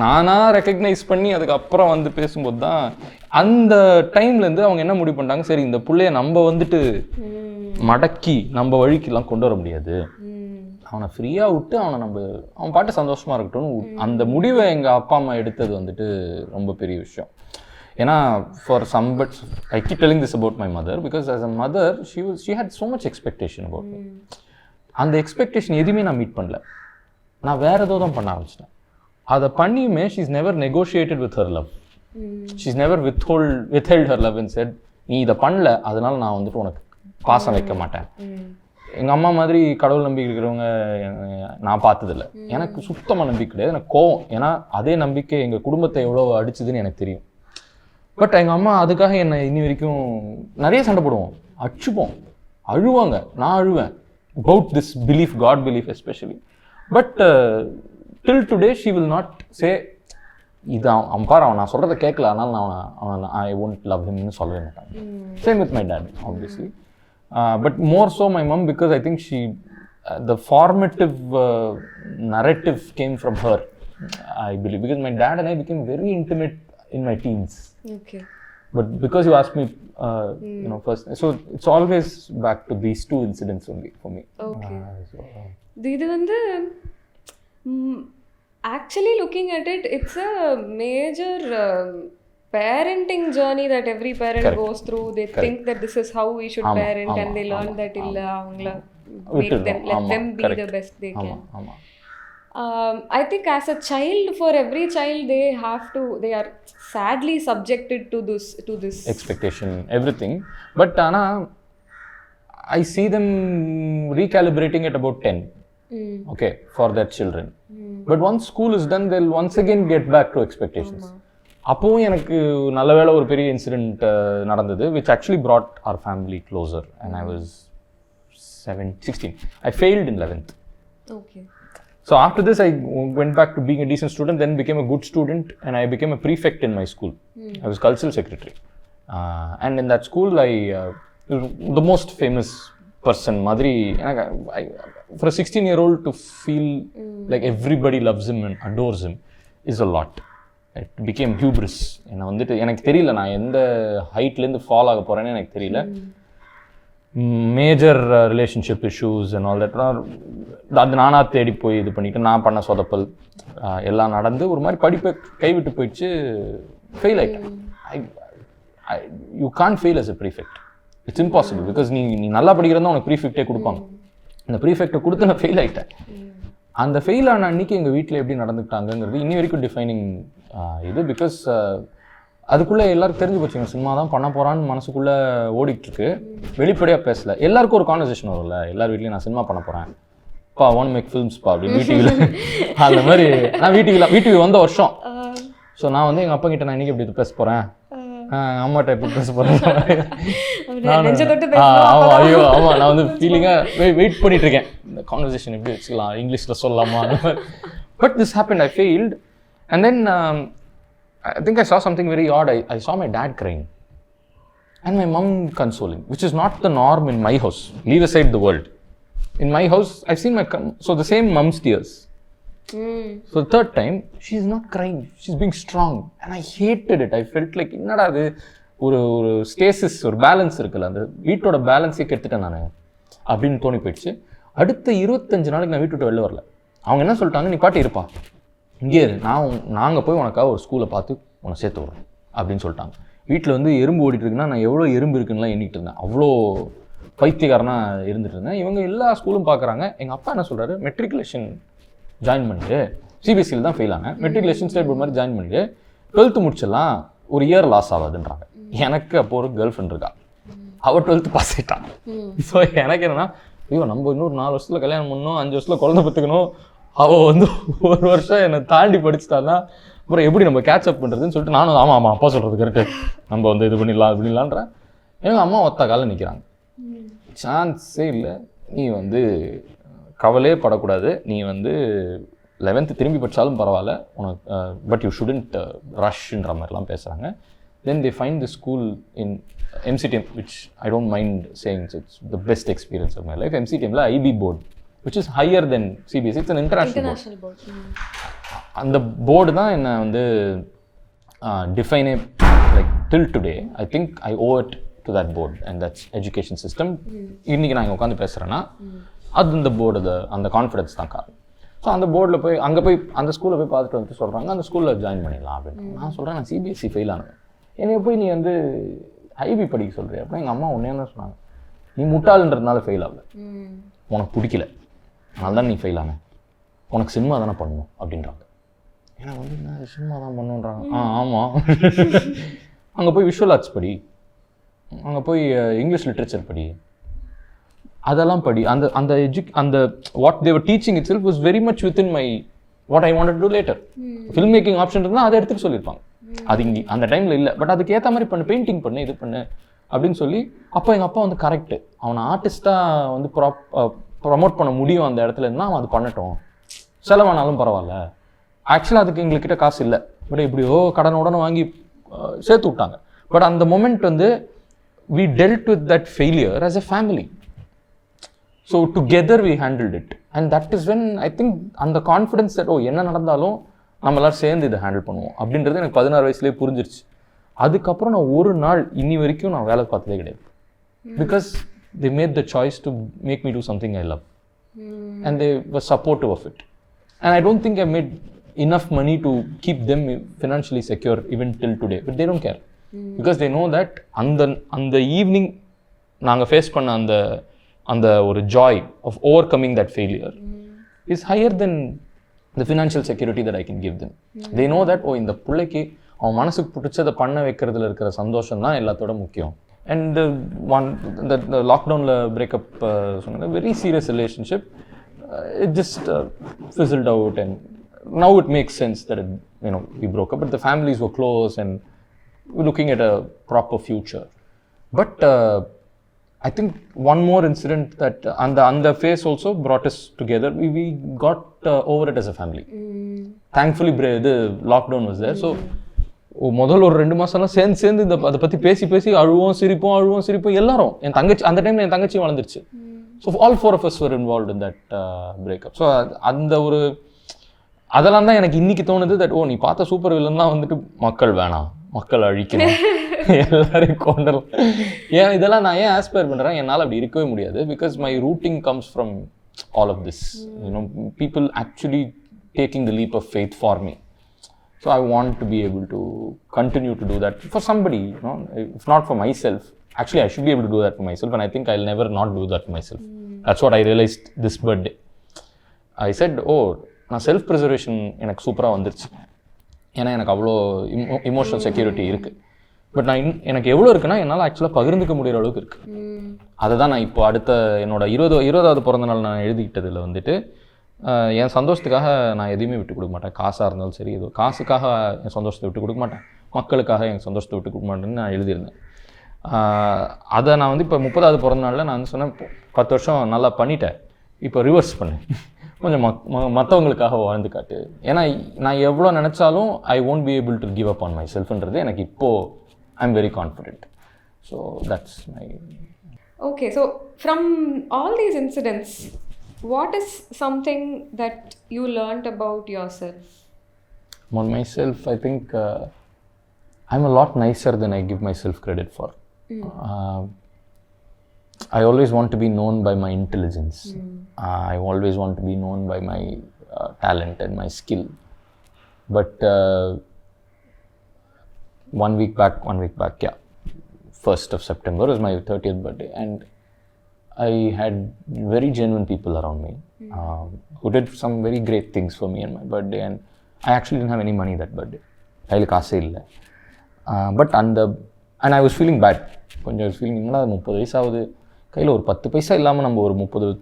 நானாக ரெக்கக்னைஸ் பண்ணி அதுக்கப்புறம் வந்து பேசும்போது தான் அந்த டைம்லேருந்து அவங்க என்ன முடிவு பண்ணிட்டாங்க, சரி இந்த பிள்ளைய நம்ம வந்துட்டு மடக்கி நம்ம வழிக்கெல்லாம் கொண்டு வர முடியாது, அவனை ஃப்ரீயாக விட்டு அவன் பாட்டு சந்தோஷமாக இருக்கட்டும். அந்த முடிவை எங்கள் அப்பா அம்மா எடுத்தது வந்துட்டு ரொம்ப பெரிய விஷயம். ஏன்னா for some but I keep telling this about my mother because as a mother she had so much expectation about me. அந்த எக்ஸ்பெக்டேஷன் எதுவுமே நான் மீட் பண்ணல. நான் வேறு ஏதோ தான் பண்ண ஆரம்பிச்சிட்டேன். அதை பண்ணியுமே she's never negotiated with her love. She's never withheld her love and said நீ இதை பண்ணல அதனால நான் வந்துட்டு உனக்கு பாசம் வைக்க மாட்டேன். எங்கள் அம்மா மாதிரி கடவுள் நம்பிக்கை இருக்கிறவங்க நான் பார்த்ததில்லை. எனக்கு சுத்தமாக நம்பிக்கை கிடையாது. எனக்கு கோவம். ஏன்னா அதே நம்பிக்கை எங்கள் குடும்பத்தை எவ்வளோ அடிச்சுதுன்னு எனக்கு தெரியும். பட் எங்கள் அம்மா அதுக்காக என்னை இன்னி வரைக்கும் நிறைய சண்டை போடுவோம், அடிச்சுப்போம், அழுவாங்க, நான் அழுவேன் about this belief, God belief especially. But till today she will not say இது அவன் பாரு அவன் நான் சொல்கிறத கேட்கல அதனால நான் ஐ won't love himனு சொல்லவே மாட்டாங்க. Same with my dad obviously. But more so my mom because I think she the formative narrative came from her, I believe, because my dad and I became very intimate in my teens. Okay. But because you asked me you know first, so it's always back to these two incidents only for me. Okay. இது வந்து actually looking at it, it's a major parenting journey that every parent Correct. Goes through. They Correct. Think that this is how we should parent and they learn that illa avangala make them let them be Correct. The best they can. I think as a child, for every child they are sadly subjected to this expectation, everything. But Anna, I see them recalibrating at about 10. Okay, for their children. But once school is done, they'll once again get back to expectations. அப்போவும் எனக்கு நல்ல வேளை ஒரு பெரிய incident நடந்தது which actually brought our family closer and I was 16. I failed in 11th. Okay. So after this I went back to being a decent student, then became a good student and I became a prefect in my school. I was cultural secretary. And in that school I the most famous person madri. For a 16-year-old to feel like everybody loves him and adores him is a lot. It became hubris. எனக்கு தெரியல நான் எந்த ஹைட்லேருந்து fall ஆக போகிறேன்னு எனக்கு தெரியல. Major relationship issues and all that அது நானாக தேடி போய் இது பண்ணிவிட்டு நான் பண்ண சொதப்பல் எல்லாம் நடந்து ஒரு மாதிரி படிப்பை கைவிட்டு போயிடுச்சு. ஃபெயில் ஆகிட்டேன். You can't fail as a prefect. It's impossible because நீ நல்லா படிக்கிறதா உனக்கு ப்ரீஃபெக்டே கொடுப்பாங்க. அந்த ப்ரீஃபெக்டை கொடுத்து நான் ஃபெயில் ஆகிட்டேன். அந்த ஃபெயில் ஆன அன்றைக்கி எங்கள் வீட்டில் எப்படி நடந்துக்கிட்டாங்கிறது இன்னி வரைக்கும் டிஃபைனிங் இது. பிகாஸ் அதுக்குள்ளே எல்லாருக்கும் தெரிஞ்சு போச்சுங்க, சினிமா தான் பண்ண போகிறான்னு மனசுக்குள்ளே ஓடிட்டுருக்கு. வெளிப்படையாக பேசலை. எல்லாருக்கும் ஒரு கான்வர்சேஷன் வரும்ல, எல்லார் வீட்லேயும் நான் சினிமா பண்ண போகிறேன் பா, ஒன் மேக் ஃபிலிம்ஸ்ப்பா அப்படின்னு வீட்டுக்கு அந்த மாதிரி. நான் வீட்டுக்கு வந்த வருஷம். ஸோ நான் வந்து எங்கள் அப்பா கிட்ட நான் இன்றைக்கி எப்படி இது பேச போகிறேன், அம்மாட்ட எப்படி பேச போகிறேன், ஆமாம் ஐயோ ஆமாம் நான் வந்து ஃபீலிங்காக வெயிட் பண்ணிட்டு இருக்கேன், இந்த கான்வர்சேஷன் எப்படி வச்சுக்கலாம், இங்கிலீஷில் சொல்லலாமா. But this happen, I failed. And then I think I saw something very odd. I saw my dad crying and my mom consoling, which is not the norm in my house. Leave aside the world. In my house, I've seen so the same mom's tears. So the third time, she's not crying. She's being strong. And I hated it. I felt like, என்னடா அது ஒரு stasis, ஒரு balance இருக்குல்ல, அந்த வீட்டோட பேலன்ஸே கெடுத்துட்டேன் நான் அப்படின்னு தோணி போயிடுச்சு. அடுத்த 25 நாளைக்கு நான் வீட்டு விட்டு வெளில வரல. அவங்க என்ன சொல்லிட்டாங்க, நீ பாட்டு இருப்பா, இங்கே நாங்கள் போய் உனக்காக ஒரு ஸ்கூலை பார்த்து உன்னை சேர்த்து விடுறோம் அப்படின்னு சொல்லிட்டாங்க. வீட்டில் வந்து எறும்பு ஓடிட்டு இருக்குன்னா நான் எவ்வளோ எறும்பு இருக்குன்னுலாம் எண்ணிட்டு இருந்தேன். அவ்வளோ பைத்தியக்காரனாக இருந்துட்டு இருந்தேன். இவங்க எல்லா ஸ்கூலும் பார்க்குறாங்க. எங்கள் அப்பா என்ன சொல்கிறாரு, மெட்ரிகுலேஷன் ஜாயின் பண்ணிட்டு, சிபிஎஸ்சியில் தான் ஃபெயில் ஆனேன், மெட்ரிகுலேஷன் ஸ்டேட் போர்டு மாதிரி ஜாயின் பண்ணிட்டு 12th முடிச்சிடலாம், ஒரு இயர் லாஸ் ஆகாதுன்றாங்க. எனக்கு அப்போ ஒரு கேர்ள் ஃப்ரெண்ட் இருக்கா, அவள் 12th பாஸ் ஆகிட்டான். ஸோ எனக்கு என்னன்னா, ஐயோ நம்ம இன்னொரு 4 வருஷத்தில் கல்யாணம் பண்ணணும், 5 வருஷத்தில் குழந்தை பெற்றுக்கணும், அவள் வந்து 1 வருஷம் என்னை தாண்டி படிச்சுட்டான்னா அப்புறம் எப்படி நம்ம கேட்சப் பண்ணுறதுன்னு சொல்லிட்டு நானும் ஆமாம் அப்பா சொல்கிறது கரெக்டு, நம்ம வந்து இது பண்ணிடலான்றேன். எங்கள் அம்மா ஒத்த காலில் நிற்கிறாங்க, சான்ஸே இல்லை, நீ வந்து கவலையே படக்கூடாது, நீ வந்து 11th திரும்பி படித்தாலும் பரவாயில்ல உனக்கு, பட் யூ ஷுடன்ட் ரஷ்ன்ற மாதிரிலாம் பேசுகிறாங்க. Then they find the school in MCTM, which I don't mind saying it's the best experience of my life. MCTM la IB board, which is higher than CBSE. It's an international board. அந்த board தான் என்ன வந்து define like till today. I think I owe it to that board and that's education system. இன்னைக்கு நான் இங்கே உட்காந்து பேசுகிறேன்னா அது இந்த போர்டு, அந்த கான்ஃபிடன்ஸ் தான் காரணம். ஸோ அந்த போர்டில் போய் அங்கே போய் அந்த ஸ்கூலில் போய் பார்த்துட்டு வந்துட்டு சொல்கிறாங்க, அந்த ஸ்கூலில் ஜாயின் பண்ணிடலாம் அப்படின்னு. நான் சொல்கிறேன், நான் CBSE ஃபெயில் ஆனேன், என்னை போய் நீ வந்து IB படிக்க சொல்கிறேன் அப்படின்னா எங்கள் அம்மா ஒன்றே தான் சொன்னாங்க, நீ முட்டாளுன்றதுனால ஃபெயில் ஆகல, உனக்கு பிடிக்கல அதனால தான் நீ ஃபெயில் ஆன, உனக்கு சினிமா தானே பண்ணணும் அப்படின்றாங்க. ஏன்னா வந்து என்ன சினிமா தான் பண்ணணுன்றாங்க. ஆமாம், அங்கே போய் விஷுவல் ஆர்ட்ஸ் படி, அங்கே போய் இங்கிலீஷ் லிட்ரேச்சர் படி, அதெல்லாம் படி. அந்த what they were teaching itself was very much within my what I wanted to later. Film making option இருந்தால் அதை எடுத்துக்க சொல்லியிருப்பாங்க, அது இங்கே அந்த டைமில் இல்லை. பட் அதுக்கு ஏற்ற மாதிரி பண்ணு, பெயிண்டிங் பண்ணு, இது பண்ணு அப்படின்னு சொல்லி. அப்போ எங்கள் அப்பா வந்து கரெக்டு, அவனை ஆர்டிஸ்ட்டாக வந்து ப்ரமோட் பண்ண முடியும் அந்த இடத்துல இருந்தால் அவன் அது பண்ணட்டும், செலவானாலும் பரவாயில்ல. ஆக்சுவலாக அதுக்கு எங்கள்கிட்ட காசு இல்லை, பட் எப்படியோ கடனுடனே வாங்கி சேர்த்து விட்டாங்க. பட் அந்த மொமெண்ட் வந்து we dealt with that failure as a family. So together we handled it. And that is when I think அந்த கான்ஃபிடன்ஸ் தட் என்ன நடந்தாலும் நம்ம எல்லாரும் சேர்ந்து இதை ஹேண்டில் பண்ணுவோம் அப்படின்றது எனக்கு 16 வயசுலேயே புரிஞ்சிருச்சு. அதுக்கப்புறம் நான் ஒரு நாள் இன்னி வரைக்கும் நான் வேலை பார்த்ததே கிடையாது. Because they made the choice to make me do something I love. And they were supportive of it. And I don't think I made enough money to keep them financially secure even till today. But they don't care. Because they know that அந்த evening நாங்கள் face பண்ண அந்த ஒரு joy of overcoming that failure is higher than the financial security that I can give them. They know that இந்த பிள்ளைக்கு அவன் மனசுக்கு பிடிச்சதை பண்ண வைக்கிறதுல இருக்கிற சந்தோஷம் தான் எல்லாத்தோட முக்கியம். அண்ட் இந்த லாக்டவுனில் பிரேக்கப் சொன்ன very serious relationship, it just fizzled out, and now it makes sense that we broke up, but the families were close and we're looking at a proper future. But I think one more incident that and the phase also brought us together. We got over it as a family. Thankfully the lockdown was there. So முதல் ஒரு 2 மாசம்லாம் சேர்ந்து அதை பற்றி பேசி அழுவோம் சிரிப்போம் எல்லாரும். என் தங்கச்சி அந்த டைமில் என் தங்கச்சியும் வளர்ந்துருச்சு. So all 4 of us were involved in that breakup. So அந்த ஒரு அதெல்லாம் தான் எனக்கு இன்னைக்கு தோணுது தட் நீ பார்த்த சூப்பர் வில்லன்லாம் வந்துட்டு மக்கள் வேணாம், மக்கள் அழிக்கணும், எல்லாரையும் கொண்டலாம். ஏன் இதெல்லாம் நான் ஏன் ஆஸ்பயர் பண்ணுறேன், என்னால் அப்படி இருக்கவே முடியாது. Because my rooting comes from all of this, people actually taking the leap of faith for me. So I want to be able to continue to do that for somebody, if not for myself. Actually, I should be able to do that for myself, and I think I'll never not do that for myself. That's what I realized this birthday. I said, நான் self preservation எனக்கு சூப்பராக வந்துருச்சு. ஏன்னா எனக்கு அவ்வளோ emotional security இருக்குது. But நான் எனக்கு எவ்வளோ இருக்குன்னா என்னால் ஆக்சுவலாக பகிர்ந்துக்க முடிகிற அளவுக்கு இருக்குது. அதை தான் நான் இப்போ அடுத்த என்னோட 20வது பிறந்தநாள் நான் எழுதிக்கிட்டதில் வந்துட்டு என் சந்தோஷத்துக்காக நான் எதையுமே விட்டு கொடுக்க மாட்டேன். காசாக இருந்தாலும் சரி, ஏதோ காசுக்காக என் சந்தோஷத்தை விட்டு கொடுக்க மாட்டேன், மக்களுக்காக என் சந்தோஷத்தை விட்டு கொடுக்க மாட்டேன்னு நான் எழுதியிருந்தேன். அதை நான் வந்து இப்போ 30வது பிறந்தநாளில் நான் வந்து சொன்னேன், 10 வருஷம் நல்லா பண்ணிட்டேன், இப்போ ரிவர்ஸ் பண்ணு, கொஞ்சம் மற்றவங்களுக்காக வாழ்ந்து காட்டு. ஏன்னா நான் எவ்வளோ நினச்சாலும் I won't be able to give up on my செல்ஃப்ன்றது எனக்கு இப்போது I am very confident. So that's my. Okay, so from all these incidents, what is something that you learned about yourself? On myself, I think I'm a lot nicer than I give myself credit for. I always want to be known by my intelligence. I always want to be known by my talent and my skill. But 1 week back, yeah, 1st of September was my 30th birthday, and I had very genuine people around me who did some very great things for me on my birthday, and I actually didn't have any money that birthday. கையில் காசே இல்லை. But and I was feeling bad. கொஞ்சம் feeling, என்னடா 30 வயசாகுது, கையில் ஒரு 10 பைசா இல்லாமல் நம்ம ஒரு 30,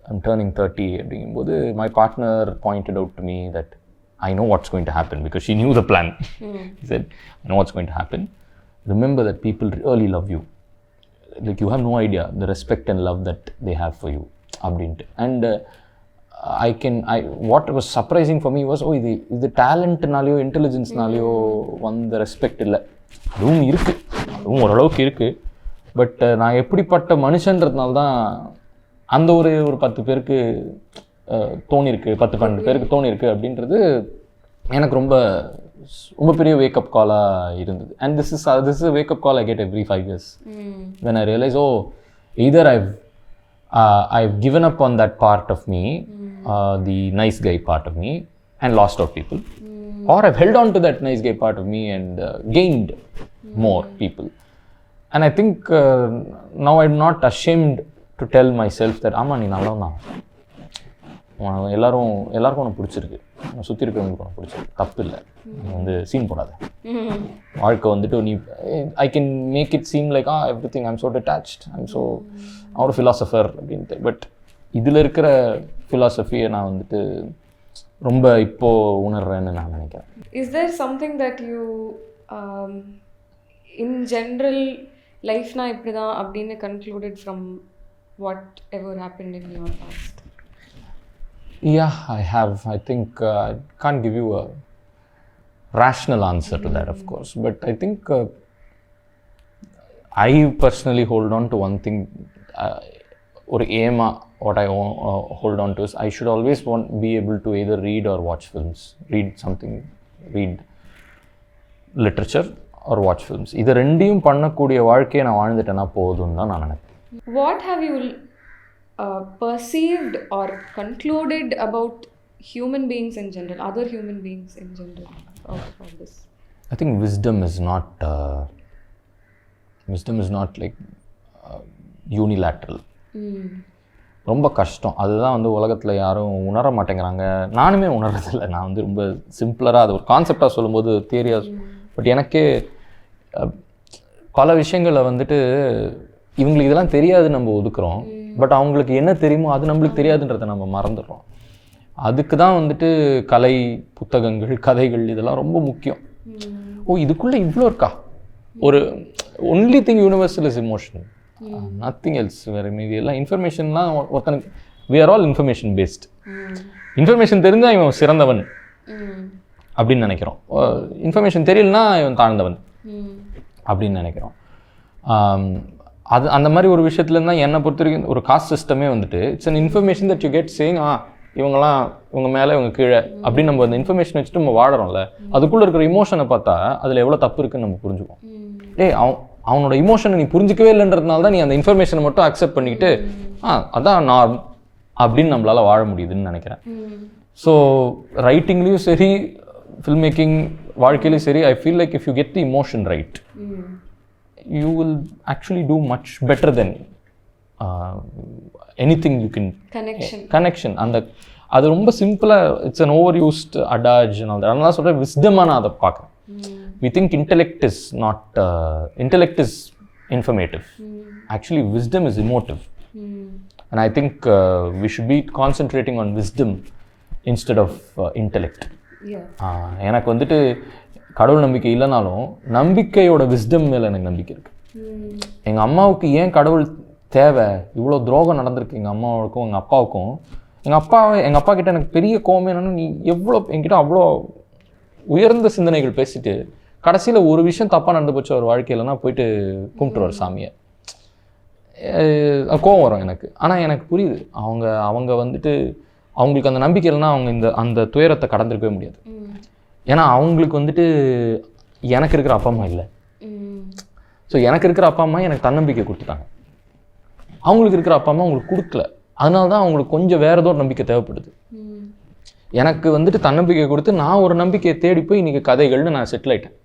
I'm turning 30 அப்படிங்கும்போது my partner pointed out to me that I know what's going to happen, because she knew the plan. He said, I know what's going to happen. Remember that people really love you. Like, you have no idea the respect and love that they have for you. Abdint. And what was surprising for me was, இது talent-நாலையோ intelligence-நாலையோ வந்த respect இல்லை. அதுவும் இருக்குது, அதுவும் ஓரளவுக்கு இருக்குது. But நான் எப்படிப்பட்ட மனுஷன்றதுனால தான் அந்த ஒரு 10 பேருக்கு தோணிருக்கு, 10-12 பேருக்கு தோணிருக்கு அப்படின்றது எனக்கு ரொம்ப ரொம்ப பெரிய வேக்கப் காலாக இருந்தது. And this is a wake-up call I get every 5 years. When I realize, either I've given up on that part of me, the nice guy part of me, and lost out people, or I've held on to that nice guy part of me and gained more people. And I think now I'm not ashamed to tell myself that ஆமா நீ நல்லவன், எல்லாருக்கும் உனக்கு பிடிச்சிருக்கு, சுற்றி இருக்கிறவங்களுக்கு உனக்கு பிடிச்சிருக்கு, தப்பு இல்லை, நீ வந்து சீன் போடாத, வாழ்க்கை வந்துட்டு நீ I can make it seem like everything I'm so detached, I'm so ஒரு ஃபிலாசபர் அப்படின்ட்டு. பட் இதில் இருக்கிற ஃபிலாசபியை நான் வந்துட்டு ரொம்ப இப்போது உணர்றேன்னு நான் நினைக்கிறேன். Is there something that you in general லைஃப்னா இப்படி தான் அப்படின்னு concluded from whatever happened in your past? Yeah, I have. I think I can't give you a rational answer to that, of course. But I think I personally hold on to one thing, or aim, what I hold on to is I should always be able to either read or watch films. Read literature or watch films. இது ரெண்டையும் பண்ணக்கூடிய வாழ்க்கையை நான் வாழ்ந்துட்டேன்னா போதும்னு தான் நான் நினைப்பேன். What have you perceived or concluded about human beings in general, other human beings in general, of this? I think wisdom is not like unilateral. ரொம்ப கஷ்டம். அதுதான் வந்து உலகத்தில் யாரும் உணர மாட்டேங்கிறாங்க, நானுமே உணர்றதில்லை. நான் வந்து ரொம்ப சிம்பிளராக அது ஒரு கான்செப்டாக சொல்லும்போது தியரியாக, பட் எனக்கே பல விஷயங்களை வந்துட்டு இவங்களுக்கு இதெல்லாம் தெரியாது நம்ம ஒதுக்குறோம், பட் அவங்களுக்கு என்ன தெரியுமோ அது நம்மளுக்கு தெரியாதுன்றதை நம்ம மறந்துடுறோம். அதுக்கு தான் வந்துட்டு கலை, புத்தகங்கள், கதைகள் இதெல்லாம் ரொம்ப முக்கியம். இதுக்குள்ளே இவ்வளோ இருக்கா, ஒரு only thing universal is emotion, nothing else. வேறு மீதி எல்லாம் இன்ஃபர்மேஷன்லாம் ஒருத்தனுக்கு we are all information based. Information தெரிஞ்சால் இவன் சிறந்தவன் அப்படின்னு நினைக்கிறோம், இன்ஃபர்மேஷன் தெரியலனா இவன் தாழ்ந்தவன் அப்படின்னு நினைக்கிறோம். அது அந்த மாதிரி ஒரு விஷயத்துலேருந்து தான் என்னை பொறுத்த வரைக்கும் ஒரு காஸ்ட் சிஸ்டமே வந்துட்டு it's an information that you get saying இவங்கெல்லாம் இவங்க மேலே இவங்க கீழே அப்படின்னு நம்ம அந்த இன்ஃபர்மேஷன் வச்சுட்டு நம்ம வாழறோம்ல, அதுக்குள்ளே இருக்கிற இமோஷனை பார்த்தா அதில் எவ்வளோ தப்பு இருக்குன்னு நம்ம புரிஞ்சுக்குவோம். அவனோட இமோஷனை நீ புரிஞ்சிக்கவே இல்லைன்றதுனால தான் நீ அந்த இன்ஃபர்மேஷனை மட்டும் அக்செப்ட் பண்ணிக்கிட்டு அதான் நார்ம் அப்படின்னு நம்மளால் வாழ முடியுதுன்னு நினைக்கிறேன். ஸோ ரைட்டிங்லேயும் சரி, ஃபில்ம் மேக்கிங், வாழ்க்கையிலையும் சரி, I feel like if you get the emotion right, you will actually do much better than anything you can. Connection. And அது ரொம்ப சிம்பிளாக இட்ஸ் அன் ஓவர் யூஸ்ட் அடாஜ் அதனால சொல்கிறேன் விஸ்டமாக நான் அதை பார்க்குறேன். We think intellect is not, intellect is informative. Actually, wisdom is emotive. And I think we should be concentrating on wisdom instead of intellect. எனக்கு வந்துட்டு கடவுள் நம்பிக்கை இல்லைனாலும் நம்பிக்கையோட விஸ்டம் மேலே எனக்கு நம்பிக்கை இருக்குது. எங்கள் அம்மாவுக்கு ஏன் கடவுள் தேவை, இவ்வளோ துரோகம் நடந்திருக்கு எங்கள் அம்மாவுக்கும் எங்கள் அப்பாவுக்கும். எங்கள் அப்பா கிட்ட எனக்கு பெரிய கோவம் என்னன்னா, நீ எவ்வளோ என்கிட்ட அவ்வளோ உயர்ந்த சிந்தனைகள் பேசிட்டு கடைசியில் ஒரு விஷயம் தப்பாக நடந்து போச்சு ஒரு வாழ்க்கையிலனா போயிட்டு கும்பிட்டுருவார் சாமியை. கோவம் வரும் எனக்கு. ஆனால் எனக்கு புரியுது, அவங்க வந்துட்டு அவங்களுக்கு அந்த நம்பிக்கை இல்லைன்னா அவங்க அந்த துயரத்தை கடந்திருக்கவே முடியாது. ஏன்னா அவங்களுக்கு வந்துட்டு எனக்கு இருக்கிற அப்பா அம்மா இல்லை. ஸோ எனக்கு இருக்கிற அப்பா அம்மா எனக்கு தன்னம்பிக்கை கொடுத்துட்டாங்க, அவங்களுக்கு இருக்கிற அப்பா அம்மா அவங்களுக்கு கொடுக்கல. அதனால தான் அவங்களுக்கு கொஞ்சம் வேறு ஏதோ ஒரு நம்பிக்கை தேவைப்படுது. எனக்கு வந்துட்டு தன்னம்பிக்கை கொடுத்து நான் ஒரு நம்பிக்கையை தேடி போய் இன்றைக்கி கதைகள்னு நான் செட்டில் ஆகிட்டேன்.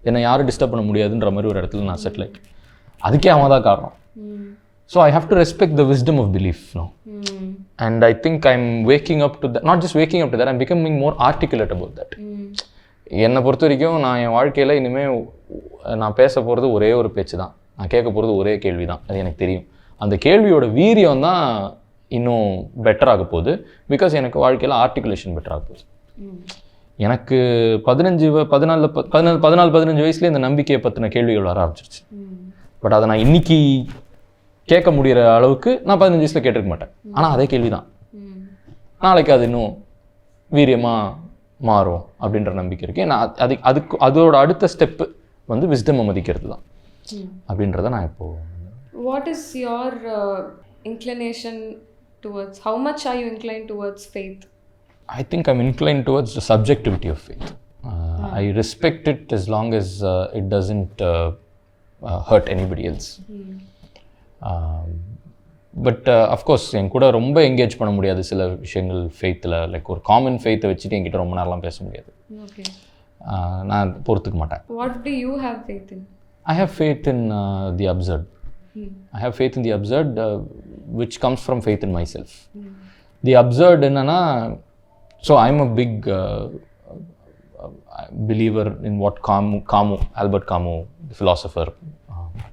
என்னை யாரும் டிஸ்டர்ப் பண்ண முடியாதுன்ற மாதிரி ஒரு இடத்துல நான் செட்டில் ஆகிட்டேன். அதுக்கே அவன் தான் காரணம். So I have to respect the wisdom of belief no. And I think I am waking up to that, not just waking up to that, I am becoming more articulate about that. என்னை பொறுத்த வரைக்கும் நான் என் வாழ்க்கையில் இனிமேல் நான் பேச போகிறது ஒரே ஒரு பேச்சு தான், நான் கேட்க போகிறது ஒரே கேள்வி தான். அது எனக்கு தெரியும். அந்த கேள்வியோட வீரியம் தான் இன்னும் பெட்டராக போகுது. பிகாஸ் எனக்கு வாழ்க்கையில் ஆர்டிகுலேஷன் பெட்டராக போகுது. எனக்கு 14-15 வயசுலேயே இந்த நம்பிக்கையை பற்றின கேள்விகள் வர ஆரம்பிச்சிருச்சு. பட் அதை நான் இன்னைக்கு கேட்க முடிகிற அளவுக்கு நான் 15 வயசில் கேட்டிருக்க மாட்டேன். ஆனால் அதே கேள்வி தான், நாளைக்கு அது இன்னும் வீரியமாக மாறும் அப்படின்ற நம்பிக்கை இருக்குது. நான் அதோட அடுத்த ஸ்டெப்பு வந்து விஸ்டம் மதிக்கிறது தான் அப்படின்றத நான் இப்போது. What is your inclination towards, how much are you inclined towards faith? I think I'm inclined towards the subjectivity of faith. I respect it as long as it doesn't hurt anybody else. But of course என் கூட ரொம்ப engage பண்ண முடியாது சில விஷயங்கள் ஃபெய்த்தில். Like ஒரு common ஃபெய்த்தை வச்சுட்டு என்கிட்ட ரொம்ப நேரம்லாம் பேச முடியாது. நான் பொறுத்துக்க மாட்டேன். What do you have faith in? I have faith in the absurd. I have faith in the absurd, which comes from faith in myself. The absurd என்னன்னா, so I'm a big believer in what Albert Camus, the philosopher,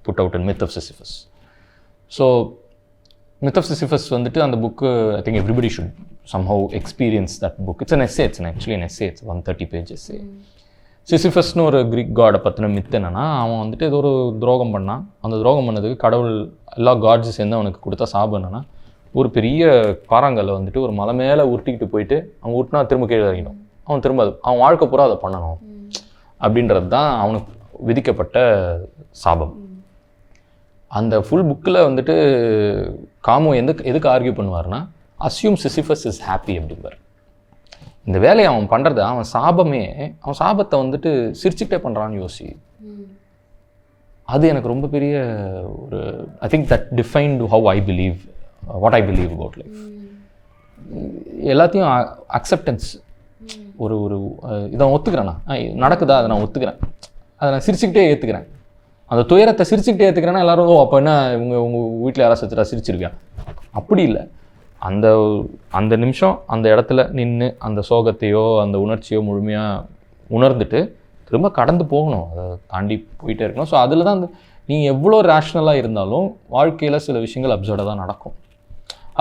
put out in Myth of Sisyphus. So Myth of Sisyphus வந்துட்டு அந்த book I think everybody should somehow experience that book. It's an essay, actually an essay, it's 130 pages. சிசிஃபஸ்னு ஒரு Greek காடை பற்றின மித்து என்னன்னா, அவன் வந்துட்டு ஏதோ ஒரு துரோகம் பண்ணான். அந்த துரோகம் பண்ணதுக்கு கடவுள் எல்லா காட்ஸும் சேர்ந்து அவனுக்கு கொடுத்த சாபம் என்னன்னா, ஒரு பெரிய பாறாங்கல்லை வந்துட்டு ஒரு மலை மேலே உருட்டிக்கிட்டு போயிட்டு அவன் உருட்டினா திரும்ப கீழே இறங்கிடும். அவன் வாழ்க்கை பூரா அதை பண்ணணும் அப்படின்றது தான் அவனுக்கு விதிக்கப்பட்ட சாபம். அந்த ஃபுல் புக்கில் வந்துட்டு காமு எதுக்கு ஆர்கியூ பண்ணுவார்னா, அஸ்யூம் சிசிஃபஸ் இஸ் ஹாப்பி அப்படிம்பார். இந்த வேலையை அவன் பண்ணுறத அவன் சாபத்தை வந்துட்டு சிரிச்சுக்கிட்டே பண்ணுறான்னு யோசி. அது எனக்கு ரொம்ப பெரிய ஒரு I think that defined how I believe what I believe about life. எல்லாத்தையும் அக்செப்டன்ஸ், ஒரு இதை ஒத்துக்கிறேன்னா நடக்குதா, அதை நான் ஒத்துக்கிறேன், அதை நான் சிரிச்சுக்கிட்டே ஏற்றுக்கிறேன். அந்த துயரத்தை சிரிச்சுக்கிட்டே ஏற்றுக்கிறேன்னா எல்லாரும் அப்போ என்ன உங்கள் வீட்டில் யாராவது செத்துட்டா சிரிச்சிருக்கேன், அப்படி இல்லை. அந்த நிமிஷம் அந்த இடத்துல நின்று அந்த சோகத்தையோ அந்த உணர்ச்சியோ முழுமையாக உணர்ந்துட்டு திரும்ப கடந்து போகணும், அதை தாண்டி போயிட்டே இருக்கணும். ஸோ அதில் தான் நீங்கள் எவ்வளோ ரேஷ்னலாக இருந்தாலும் வாழ்க்கையில் சில விஷயங்கள் அப்சர்டாக தான் நடக்கும்.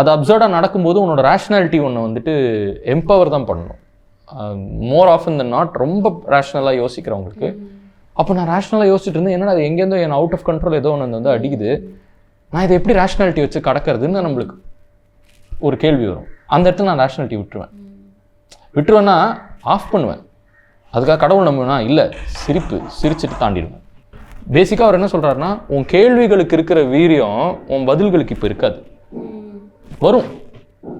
அது அப்சர்டாக நடக்கும்போது உன்னோட ரேஷ்னாலிட்டி ஒன்று வந்துட்டு எம்பவர் தான் பண்ணணும். மோர் ஆஃபன் தென் நாட் ரொம்ப ரேஷ்னலாக யோசிக்கிறவங்களுக்கு, அப்போ நான் ரேஷ்னலாக யோசிச்சுட்டு இருந்தேன், என்னன்னா அது எங்கேருந்தோ என் அவுட் ஆஃப் கண்ட்ரோல் ஏதோ ஒன்று வந்து அடிக்குது, நான் இதை எப்படி ரேஷ்னாலிட்டி வச்சு கடக்கிறதுன்னு நம்மளுக்கு ஒரு கேள்வி வரும். அந்த இடத்துல நான் ரேஷ்னாலிட்டி விட்டுருவேன்னா ஆஃப் பண்ணுவேன். அதுக்காக கடவுள் நம்புவேனா இல்லை, சிரிச்சுட்டு தாண்டிடுவேன். பேசிக்காக அவர் என்ன சொல்கிறாருன்னா, உன் கேள்விகளுக்கு இருக்கிற வீரியம் உன் பதில்களுக்கு இப்போ இருக்காது, வரும்,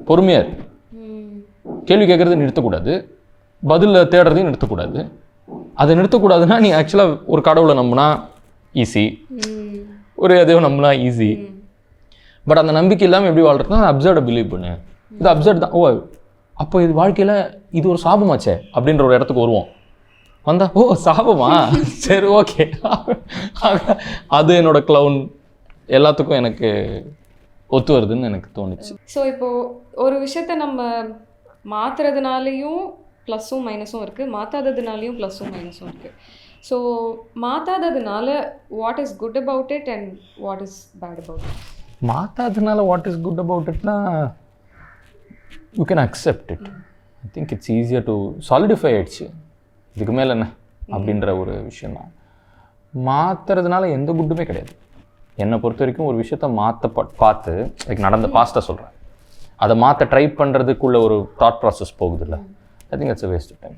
பொறுமையாக இருக்கு. கேள்வி கேட்குறது நிறுத்தக்கூடாது, பதிலில் தேடுறதையும் நிறுத்தக்கூடாது. அதை நிறுத்தக்கூடாதுன்னா நீ ஆக்சுவலாக ஒரு கடவுளை நம்பினா ஈஸி, ஒரு எதையோ நம்பினா ஈஸி. பட் அந்த நம்பிக்கை இல்லாமல் எப்படி வாழ்றதுனா அப்சர்டை பிலீவ் பண்ணு, இது அப்சர்ட் தான். ஓ அப்போ இது வாழ்க்கையில் இது ஒரு சாபமாச்சே அப்படின்ற ஒரு இடத்துக்கு வருவோம். வந்தால் ஓ சாபமா, சரி ஓகே. அது என்னோட க்ளவுன் எல்லாத்துக்கும் எனக்கு ஒத்து வருதுன்னு எனக்கு தோணுச்சு. ஸோ இப்போது ஒரு விஷயத்த நம்ம மாற்றுறதுனாலையும் ப்ளஸ்ஸும் மைனஸும் இருக்குது, மாற்றாததுனாலையும் ப்ளஸ்ஸும் மைனஸும் இருக்குது. ஸோ மாற்றாததுனால what is good about it and what is bad about it? மாற்றாததுனால வாட் இஸ் குட் அபவுட் இட்னா you can accept it. I think it's easier to solidify ஆயிடுச்சு, இதுக்கு மேலே என்ன அப்படின்ற ஒரு விஷயந்தான். மாற்றுறதுனால எந்த குட்டுமே கிடையாது. என்னை பொறுத்த வரைக்கும் ஒரு விஷயத்த மாற்ற பார்த்து லைக் நடந்த பாஸ்ட்டை சொல்கிறேன், அதை மாற்ற ட்ரை பண்ணுறதுக்குள்ள ஒரு தாட் ப்ராசஸ் போகுதுல்ல, I think it's a waste of time.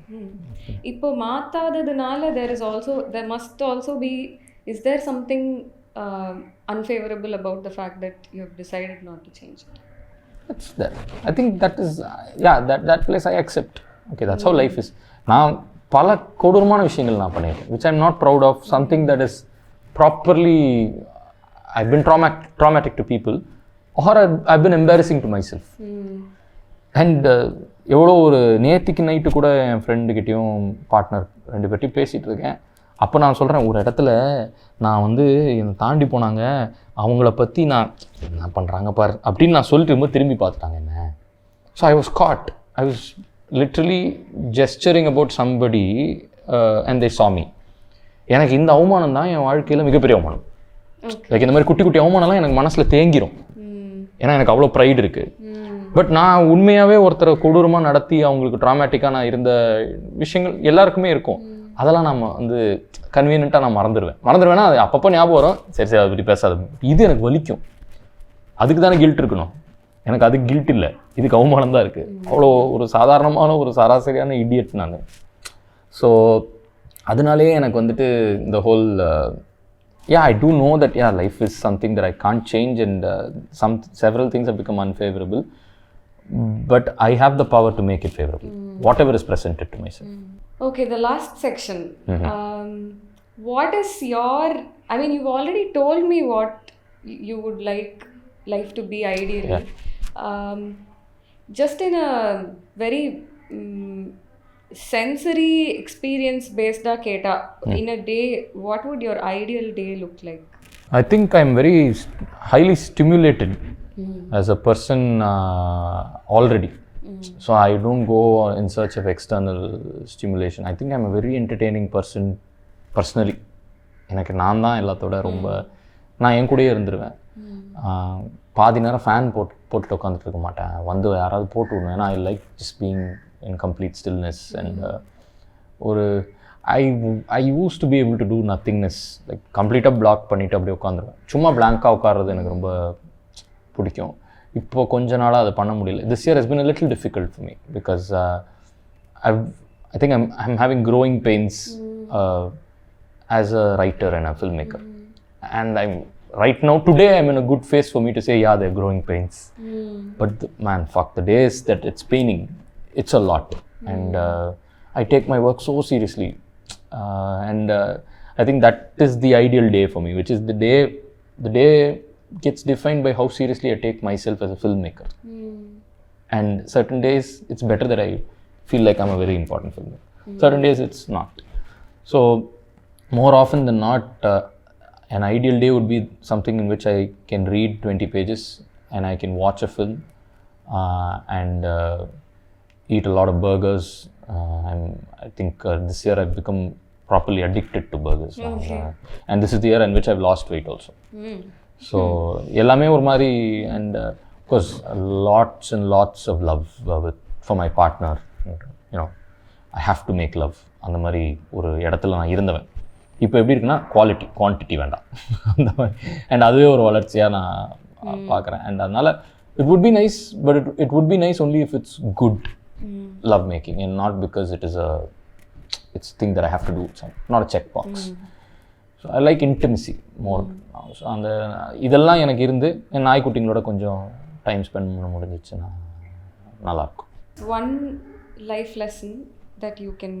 இப்போ மாற்றாததுனால there must also be, is there something unfavorable about the fact that you have decided not to change it? That's that. I think that is that place I accept. Okay, that's how life is. நான் பல கொடூரமான விஷயங்கள் நான் பண்ணியிருக்கேன் which I'm not proud of, something that is properly I've been traumatic to people or I've been embarrassing to myself. And எவ்வளோ ஒரு நேத்திக்கு night கூட என் ஃப்ரெண்டுக்கிட்டையும் பார்ட்னர் 2 பேர்ட்டையும் பேசிகிட்டு இருக்கேன். அப்போ நான் சொல்கிறேன், ஒரு இடத்துல நான் வந்து என்னை தாண்டி போனாங்க, அவங்கள பற்றி நான் என்ன பண்ணுறாங்க பாரு அப்படின்னு நான் சொல்லிட்டு இருக்கும்போது திரும்பி பார்த்துட்டாங்க என்ன. So I was caught. I was literally gesturing about somebody and they saw me. எனக்கு இந்த அவமானம் தான் என் வாழ்க்கையில் மிகப்பெரிய அவமானம். லைக் இந்த மாதிரி குட்டி குட்டி அவமானம்லாம் எனக்கு மனசில் தேங்கிரும், ஏன்னா எனக்கு அவ்வளோ ப்ரைடு இருக்குது. பட் நான் உண்மையாகவே ஒருத்தரை கொடூரமாக நடத்தி அவங்களுக்கு ட்ராமேட்டிக்காக நான் இருந்த விஷயங்கள் எல்லாருக்குமே இருக்கும். அதெல்லாம் நம்ம வந்து கன்வீனியண்ட்டாக நான் மறந்துடுவேன்னா அது அப்பப்போ ஞாபகம் வரும், சரி அதை பற்றி பேசாது. இது எனக்கு வலிக்கும், அதுக்கு தானே கில்ட் இருக்கணும், எனக்கு அது கில்ட் இல்லை, இதுக்கு அவமானம் தான் இருக்குது. அவ்வளோ ஒரு சாதாரணமான ஒரு சராசரியான இடியட் நான். ஸோ அதனாலே எனக்கு வந்துட்டு இந்த whole I do know that life is something that I can't change and several things have become unfavorable, but I have the power to make it favorable, whatever is presented to myself. Okay, the last section. What is your, I mean, you've already told me what you would like life to be ideally. Just in a very sensory experience based keta, in a day, what would your ideal day look like? I think I'm very highly stimulated as a person already. So I don't go in search of external stimulation. I think I'm a very entertaining person personally. எனக்கு நான் தான் எல்லாத்தோட ரொம்ப நான் என் கூடயே இருந்துருவேன். பாதி நேரம் fan போட்டுட்டு உட்காந்துட்டு இருக்க மாட்டேன், வந்து யாராவது போட்டு விடணும். ஏன்னா I like just being in complete stillness and I used to be able to do nothingness, like completely block பண்ணிட்டு அப்படியே உட்காந்துருவேன். சும்மா blank-ஆ உட்கார்றது எனக்கு ரொம்ப பிடிக்கும். இப்போ கொஞ்ச நாளாக அதை பண்ண முடியல. This year has been a little difficult for me because I think I'm having growing pains as a writer and a filmmaker. And right now, today I'm in a good phase for me to say, they're growing pains. But man, fuck, the days that it's paining, it's a lot. And I take my work so seriously. And I think that is the ideal day for me, which is the day gets defined by how seriously I take myself as a filmmaker. And certain days it's better that I feel like I'm a very important filmmaker. Certain days it's not. So more often than not, an ideal day would be something in which I can read 20 pages and I can watch a film and eat a lot of burgers. I think this year I've become properly addicted to burgers. Okay. And this is the year in which I've lost weight also. So எல்லாமே ஒரு மாதிரி, and of course lots and lots of love for my partner. You know, I have to make love. அந்த மாதிரி ஒரு இடத்துல நான் இருந்தவன். இப்போ எப்படி இருக்குன்னா குவான்டிட்டி வேண்டாம் அந்த மாதிரி. அண்ட் அதுவே ஒரு வளர்ச்சியாக நான் பார்க்குறேன். அண்ட் அதனால் it would be nice, but it would be nice only if it's good love making and not because it's a thing that I have to do, not a checkbox. So I like intimacy more. So அந்த இதெல்லாம் எனக்கு இருந்து என் நாய்க்குட்டிங்களோட கொஞ்சம் time spend பண்ண முடிஞ்சிச்சுன்னா நல்லாயிருக்கும். One life lesson that you can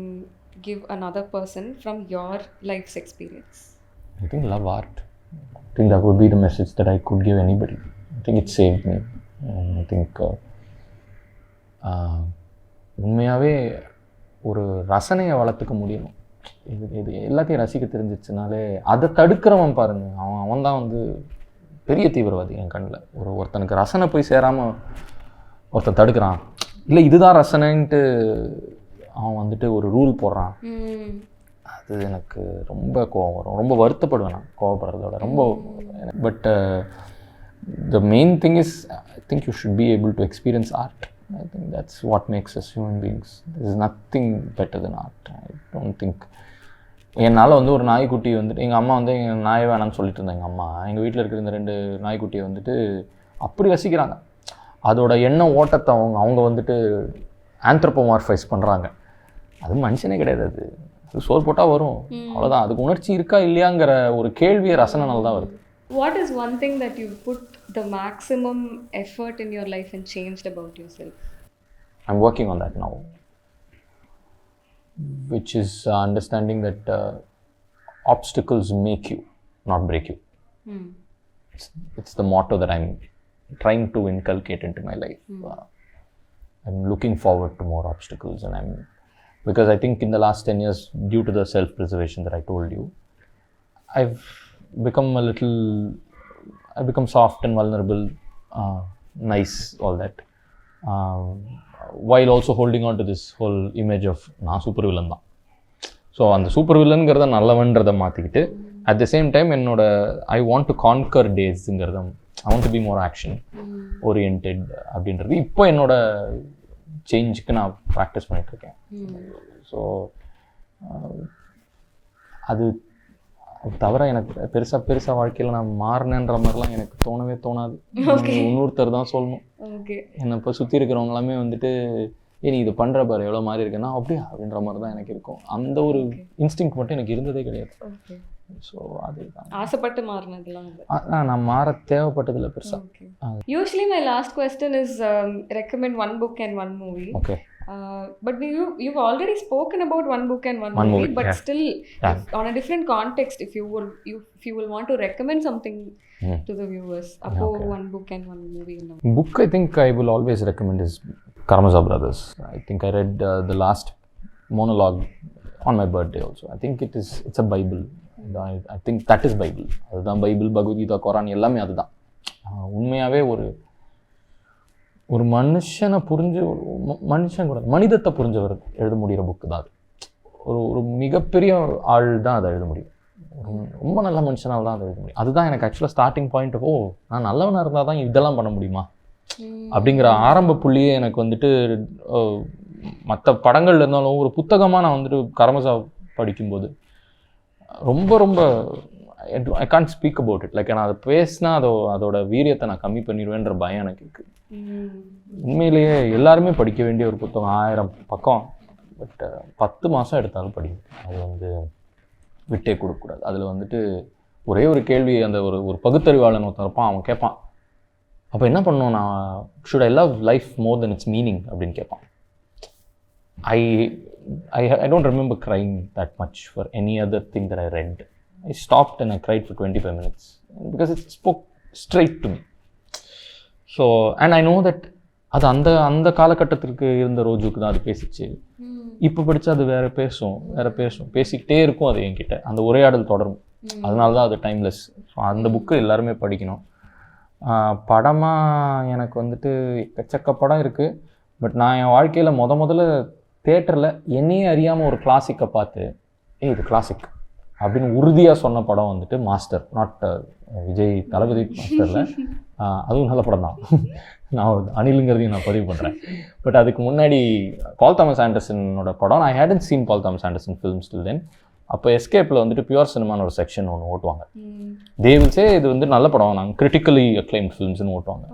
give another person from your life's experience? I think love art. I think that would be the message that I could give anybody. I think it saved me. I think உண்மையாகவே ஒரு ரசனையை வளர்த்துக்க முடியணும். இது எல்லாத்தையும் ரசிக்க தெரிஞ்சிச்சுனாலே அதை தடுக்கிறவன் பாருங்க, அவன் தான் வந்து பெரிய தீவிரவாதி என் கண்ணில். ஒருத்தனுக்கு ரசனை போய் சேராமல் ஒருத்தன் தடுக்கிறான், இல்லை இதுதான் ரசனைன்ட்டு அவன் வந்துட்டு ஒரு ரூல் போடுறான். அது எனக்கு ரொம்ப கோவம் வரும், ரொம்ப வருத்தப்படுவேன் நான் கோவப்படுறதோட ரொம்ப. But the main thing is I think you should be able to experience art. I think that's what makes us human beings. There is nothing better than art. I don't think. என்னால் வந்து ஒரு நாய்க்குட்டி வந்துட்டு எங்கள் அம்மா வந்து எங்கள் நாயை வேணான்னு சொல்லிட்டு இருந்தாங்க. எங்கள் அம்மா எங்கள் வீட்டில் இருக்கிற இந்த 2 நாய்க்குட்டியை வந்துட்டு அப்படி ரசிக்கிறாங்க. அதோட எண்ண ஓட்டத்தை அவங்க வந்துட்டு ஆந்த்ரோபோமார்ஃபைஸ் பண்ணுறாங்க. அது மனுஷனே கிடையாது, அது சோறு போட்டால் வரும், அவ்வளோதான். அதுக்கு உணர்ச்சி இருக்கா இல்லையாங்கிற ஒரு கேள்வியை ரசனைனால தான் வருது. What is one thing that you put the maximum effort in your life and changed about yourself? I'm working on that now, which is understanding that obstacles make you, not break you. It's the motto that I'm trying to inculcate into my life. I'm looking forward to more obstacles, and because I think in the last 10 years, due to the self-preservation that I told you, I've become soft and vulnerable, nice, all that, while also holding on to this whole image of நான் super villain தான். So அந்த super வில்லன்கிறத நல்லவன்றதை மாற்றிக்கிட்டு at the same time என்னோட I want to conquer டேஸ்ங்கிறத I want to be more action oriented அப்படின்றது இப்போ என்னோட சேஞ்சுக்கு நான் ப்ராக்டிஸ் பண்ணிகிட்ருக்கேன். ஸோ அது தவிர எனக்கு பெருசாக வாழ்க்கையில் நான் மாறினேன்ற மாதிரிலாம் எனக்கு தோணாது. இன்னொருத்தர் தான் சொல்லணும். என்னை இப்போ சுற்றி இருக்கிறவங்க எல்லாமே வந்துட்டு நீ இது பண்ணுற பாரு எவ்வளோ மாறி இருக்குன்னா அப்படியா அப்படின்ற மாதிரி தான் எனக்கு இருக்கும். அந்த ஒரு இன்ஸ்டிங்க்ட் மட்டும் எனக்கு இருந்ததே கிடையாது. ஸோ அதுதான் ஆசைப்பட்டு மாறினதுலாம் நான் மாற தேவைப்பட்டதில்லை பெருசாக. Usually my last question is recommend one book and one movie. Okay. But you've already spoken about one book and one movie, but still on a different context, if you will want to recommend something to the viewers, one book and one movie. Book I think I will always recommend is Karamazov Brothers. I think I read the last monologue on my birthday also. I think it's a Bible. I think that is Bible. அதுதான் Bible, Bhagavad Gita, குரான் எல்லாமே அதுதான். உண்மையாகவே ஒரு மனுஷனை புரிஞ்சு மனிதத்தை புரிஞ்சவர் எழுத முடிகிற புக்கு தான் அது. ஒரு மிகப்பெரிய ஆள் தான் அதை எழுத முடியும். ரொம்ப நல்ல மனுஷனால் தான் அதை எழுத முடியும். அதுதான் எனக்கு ஆக்சுவலாக ஸ்டார்டிங் பாயிண்ட். நான் நல்லவனாக இருந்தால் தான் இதெல்லாம் பண்ண முடியுமா அப்படிங்கிற ஆரம்ப புள்ளியே எனக்கு வந்துட்டு மற்ற படங்கள்ல இருந்தாலும் ஒரு புத்தகமாக நான் வந்துட்டு கரமசாவ் படிக்கும்போது ரொம்ப I can't speak about it. Like நான் அதை பேசினா அதோட வீரியத்தை நான் கம்மி பண்ணிடுவேன்ற பயம் எனக்கு இருக்குது. உண்மையிலேயே எல்லாருமே படிக்க வேண்டிய ஒரு புத்தகம், 1000 பக்கம். பட் 10 மாதம் எடுத்தாலும் படிக்கும். அது வந்து விட்டே கொடுக்கக்கூடாது. அதில் வந்துட்டு ஒரே ஒரு கேள்வி அந்த ஒரு பகுத்தறிவாளன் ஒருத்தன் இருப்பான். அவன் கேட்பான், அப்போ என்ன பண்ணணும், நான் should I love life more then it's meaning அப்படின்னு கேட்பான். I don't remember crying that much for any other thing that I read. I stopped and I cried for 25 minutes because it spoke straight to me. So, and I know that அது அந்த காலகட்டத்திற்கு இருந்த ரோஜுக்கு தான் அது பேசிச்சு. இப்போ படித்தா அது வேற பேசும் பேசிக்கிட்டே இருக்கும். அது என்கிட்ட அந்த உரையாடல் தொடரும். அதனால தான் அது டைம்லெஸ். ஸோ அந்த புக்கு எல்லாருமே படிக்கணும். படமாக எனக்கு வந்துட்டு எக்கச்சக்க படம் இருக்குது. பட் நான் என் வாழ்க்கையில் முதல்ல தேட்டரில் என்னையே அறியாமல் ஒரு கிளாசிக்கை பார்த்து இது கிளாசிக் அப்படின்னு உறுதியாக சொன்ன படம் வந்துட்டு மாஸ்டர். நாட் விஜய் தளபதி மாஸ்டரில். அதுவும் நல்ல படம் தான். நான் ஒரு அனிலுங்கிறதையும் நான் பதிவு பண்ணுறேன். பட் அதுக்கு முன்னாடி பால் தாமஸ் ஆண்டர்சனோட படம். I hadn't seen Paul Thomas Anderson films till then. அப்போ எஸ்கேப்பில் வந்துட்டு பியூர் சினிமான்னு ஒரு செக்ஷன் ஒன்று ஓட்டுவாங்க. தேவில்ஸே இது வந்து நல்ல படம், நாங்கள் கிரிட்டிக்கலி அக்ளைம்ட் ஃபிலிம்ஸ்னு ஓட்டுவாங்க.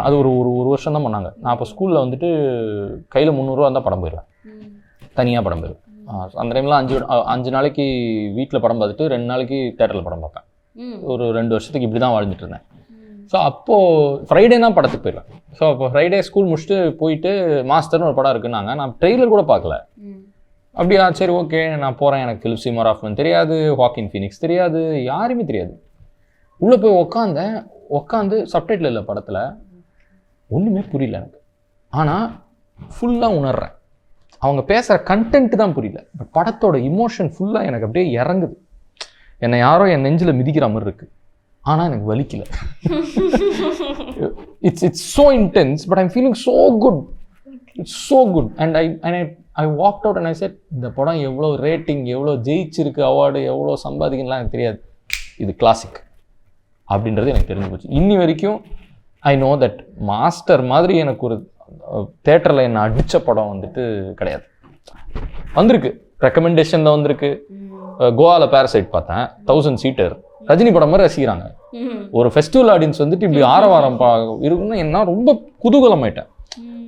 அது ஒரு வருஷம் தான் பண்ணாங்க. நான் அப்போ ஸ்கூலில் வந்துட்டு கையில் 300 ரூபா இருந்தால் படம் போயிடுவேன், தனியாக படம் போயிடுவேன். அந்த டைமில் 5 நாளைக்கு வீட்டில் படம் பார்த்துட்டு 2 நாளைக்கு தேட்டரில் படம் பார்ப்பேன். ஒரு 2 வருஷத்துக்கு இப்படி தான் வாழ்ந்துட்டு இருந்தேன். ஸோ அப்போது ஃப்ரைடே தான் படத்துக்கு போயிடுவேன். ஸோ அப்போ ஃப்ரைடே ஸ்கூல் முடிச்சுட்டு போயிட்டு மாஸ்டர்னு ஒரு படம் இருக்குன்னாங்க. நான் ட்ரெய்லர் கூட பார்க்கல. அப்படியா, சரி ஓகே நான் போகிறேன். எனக்கு ஃபிலிப் சீமர் ஹாஃப்மன் தெரியாது, ஹாக்கின் ஃபீனிக்ஸ் தெரியாது, யாருமே தெரியாது. உள்ளே போய் உட்காந்து சப்டைட்டில் இல்லை படத்தில், ஒன்றுமே புரியல எனக்கு. ஆனால் ஃபுல்லாக உணர்றேன். அவங்க பேசுகிற கண்டென்ட் தான் புரியல, பட் படத்தோட இமோஷன் ஃபுல்லாக எனக்கு அப்படியே இறங்குது. என்னை யாரோ என் நெஞ்சில் மிதிக்கிற மாதிரி இருக்குது, ஆனால் எனக்கு வலிக்கல. It's so intense, but I'm feeling so good. It's so good. And I walked out and I said, இந்த படம் எவ்வளோ ரேட்டிங், எவ்வளோ ஜெயிச்சிருக்கு, அவார்டு எவ்வளோ சம்பாதிக்கலாம் எனக்கு தெரியாது, இது கிளாசிக் அப்படின்றது எனக்கு தெரிஞ்சு போச்சு. இன்னி வரைக்கும் ஐ நோ தட் மாஸ்டர் மாதிரி எனக்கு ஒரு தேட்டரில் என்னை அடித்த படம் வந்துட்டு கிடையாது. வந்திருக்கு, ரெக்கமெண்டேஷன் தான் வந்திருக்கு. கோவாவில் பேரசைட் பார்த்தேன், 1000 சீட்டர், ரஜினி படம் மாதிரி ரசிக்கிறாங்க. ஒரு ஃபெஸ்டிவல் ஆடியன்ஸ் வந்துட்டு இப்படி ஆரவாரம் இருக்குன்னா என்ன ரொம்ப குதூகலமாயிட்டேன்.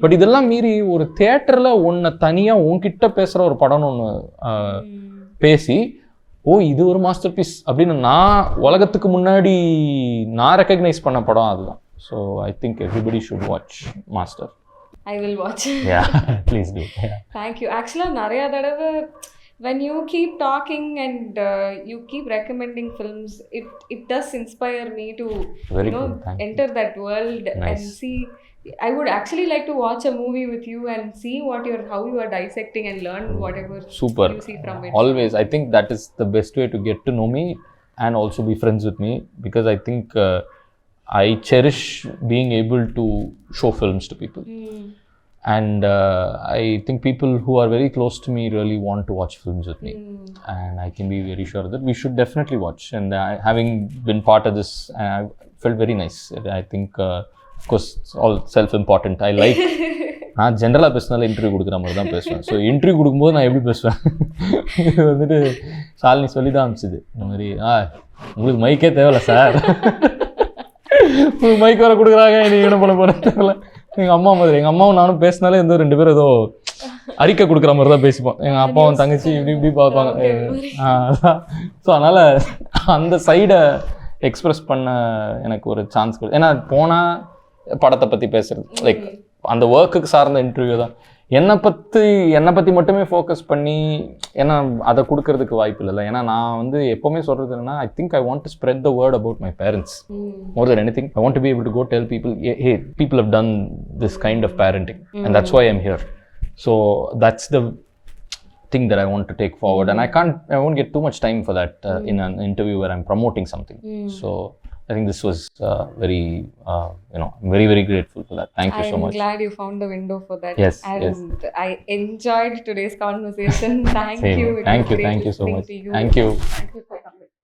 பட் இதெல்லாம் மீறி ஒரு தியேட்டரில் ஒன்று தனியாக உன்கிட்ட பேசுகிற ஒரு படம்னு ஒன்று பேசி, ஓ இது ஒரு மாஸ்டர் பீஸ் அப்படின்னு நான் உலகத்துக்கு முன்னாடி நான் ரெக்கக்னைஸ் பண்ண படம் அதுதான். So I think everybody should watch master. I will watch. Yeah, please do. Yeah. Thank you. Actually, நிறைய தடவை when you keep talking and you keep recommending films, it does inspire me to Very you know good. enter that world. Nice. And see. I would actually like to watch a movie with you and see how you are dissecting and learn whatever Super. you see from it. Always, I think that is the best way to get to know me and also be friends with me, because I think I cherish being able to show films to people. And I think people who are very close to me really want to watch films with me. And I can be very sure that we should definitely watch. And having been part of this, I felt very nice. I think, of course, it's all self-important. I like, நான் ஜென்ரலாக பேசினாலும் interview கொடுக்குற மாதிரி தான் பேசுவேன். So interview கொடுக்கும்போது நான் எப்படி பேசுவேன், இது வந்துட்டு ஷாலினி சொல்லி தான் அனுப்பிச்சிது, இந்த மாதிரி உங்களுக்கு மைக்கே தேவையில்ல சார், உங்களுக்கு மைக் வர கொடுக்குறாங்க, நீங்கள் என்ன பண்ண போகிறேன் தெரியல. எங்கள் அம்மா மாதிரி, எங்கள் அம்மாவும் நானும் பேசினாலே எந்த 2 பேரும் ஏதோ அறிக்கை கொடுக்குற மாதிரி தான் பேசிப்போம். எங்கள் அப்பாவும் தங்கச்சி இப்படி பார்ப்பாங்க. ஸோ அதனால் அந்த சைடை எக்ஸ்பிரஸ் பண்ண எனக்கு ஒரு சான்ஸ் கொடு. ஏன்னா போனால் படத்தை பற்றி பேசுறது, லைக் அந்த ஒர்க்குக்கு சார்ந்த இன்டர்வியூ தான். என்னை பற்றி மட்டுமே ஃபோக்கஸ் பண்ணி ஏன்னா அதை கொடுக்கறதுக்கு வாய்ப்பு இல்லைல்ல. ஏன்னா நான் வந்து எப்போவுமே சொல்கிறது என்னன்னா, I think I want to spread the word about my parents more than anything. I want to be able to go tell people, hey people have done this kind of parenting and that's why I am here. So that's the thing that I want to take forward, and I won't get too much time for that in an interview where I'm promoting something. So I think this was very I'm very, very grateful for that. Thank you so much. I'm glad you found the window for that. Yes, and yes. I enjoyed today's conversation. Thank Same. you. Thank you so much. Thank you. Thank you.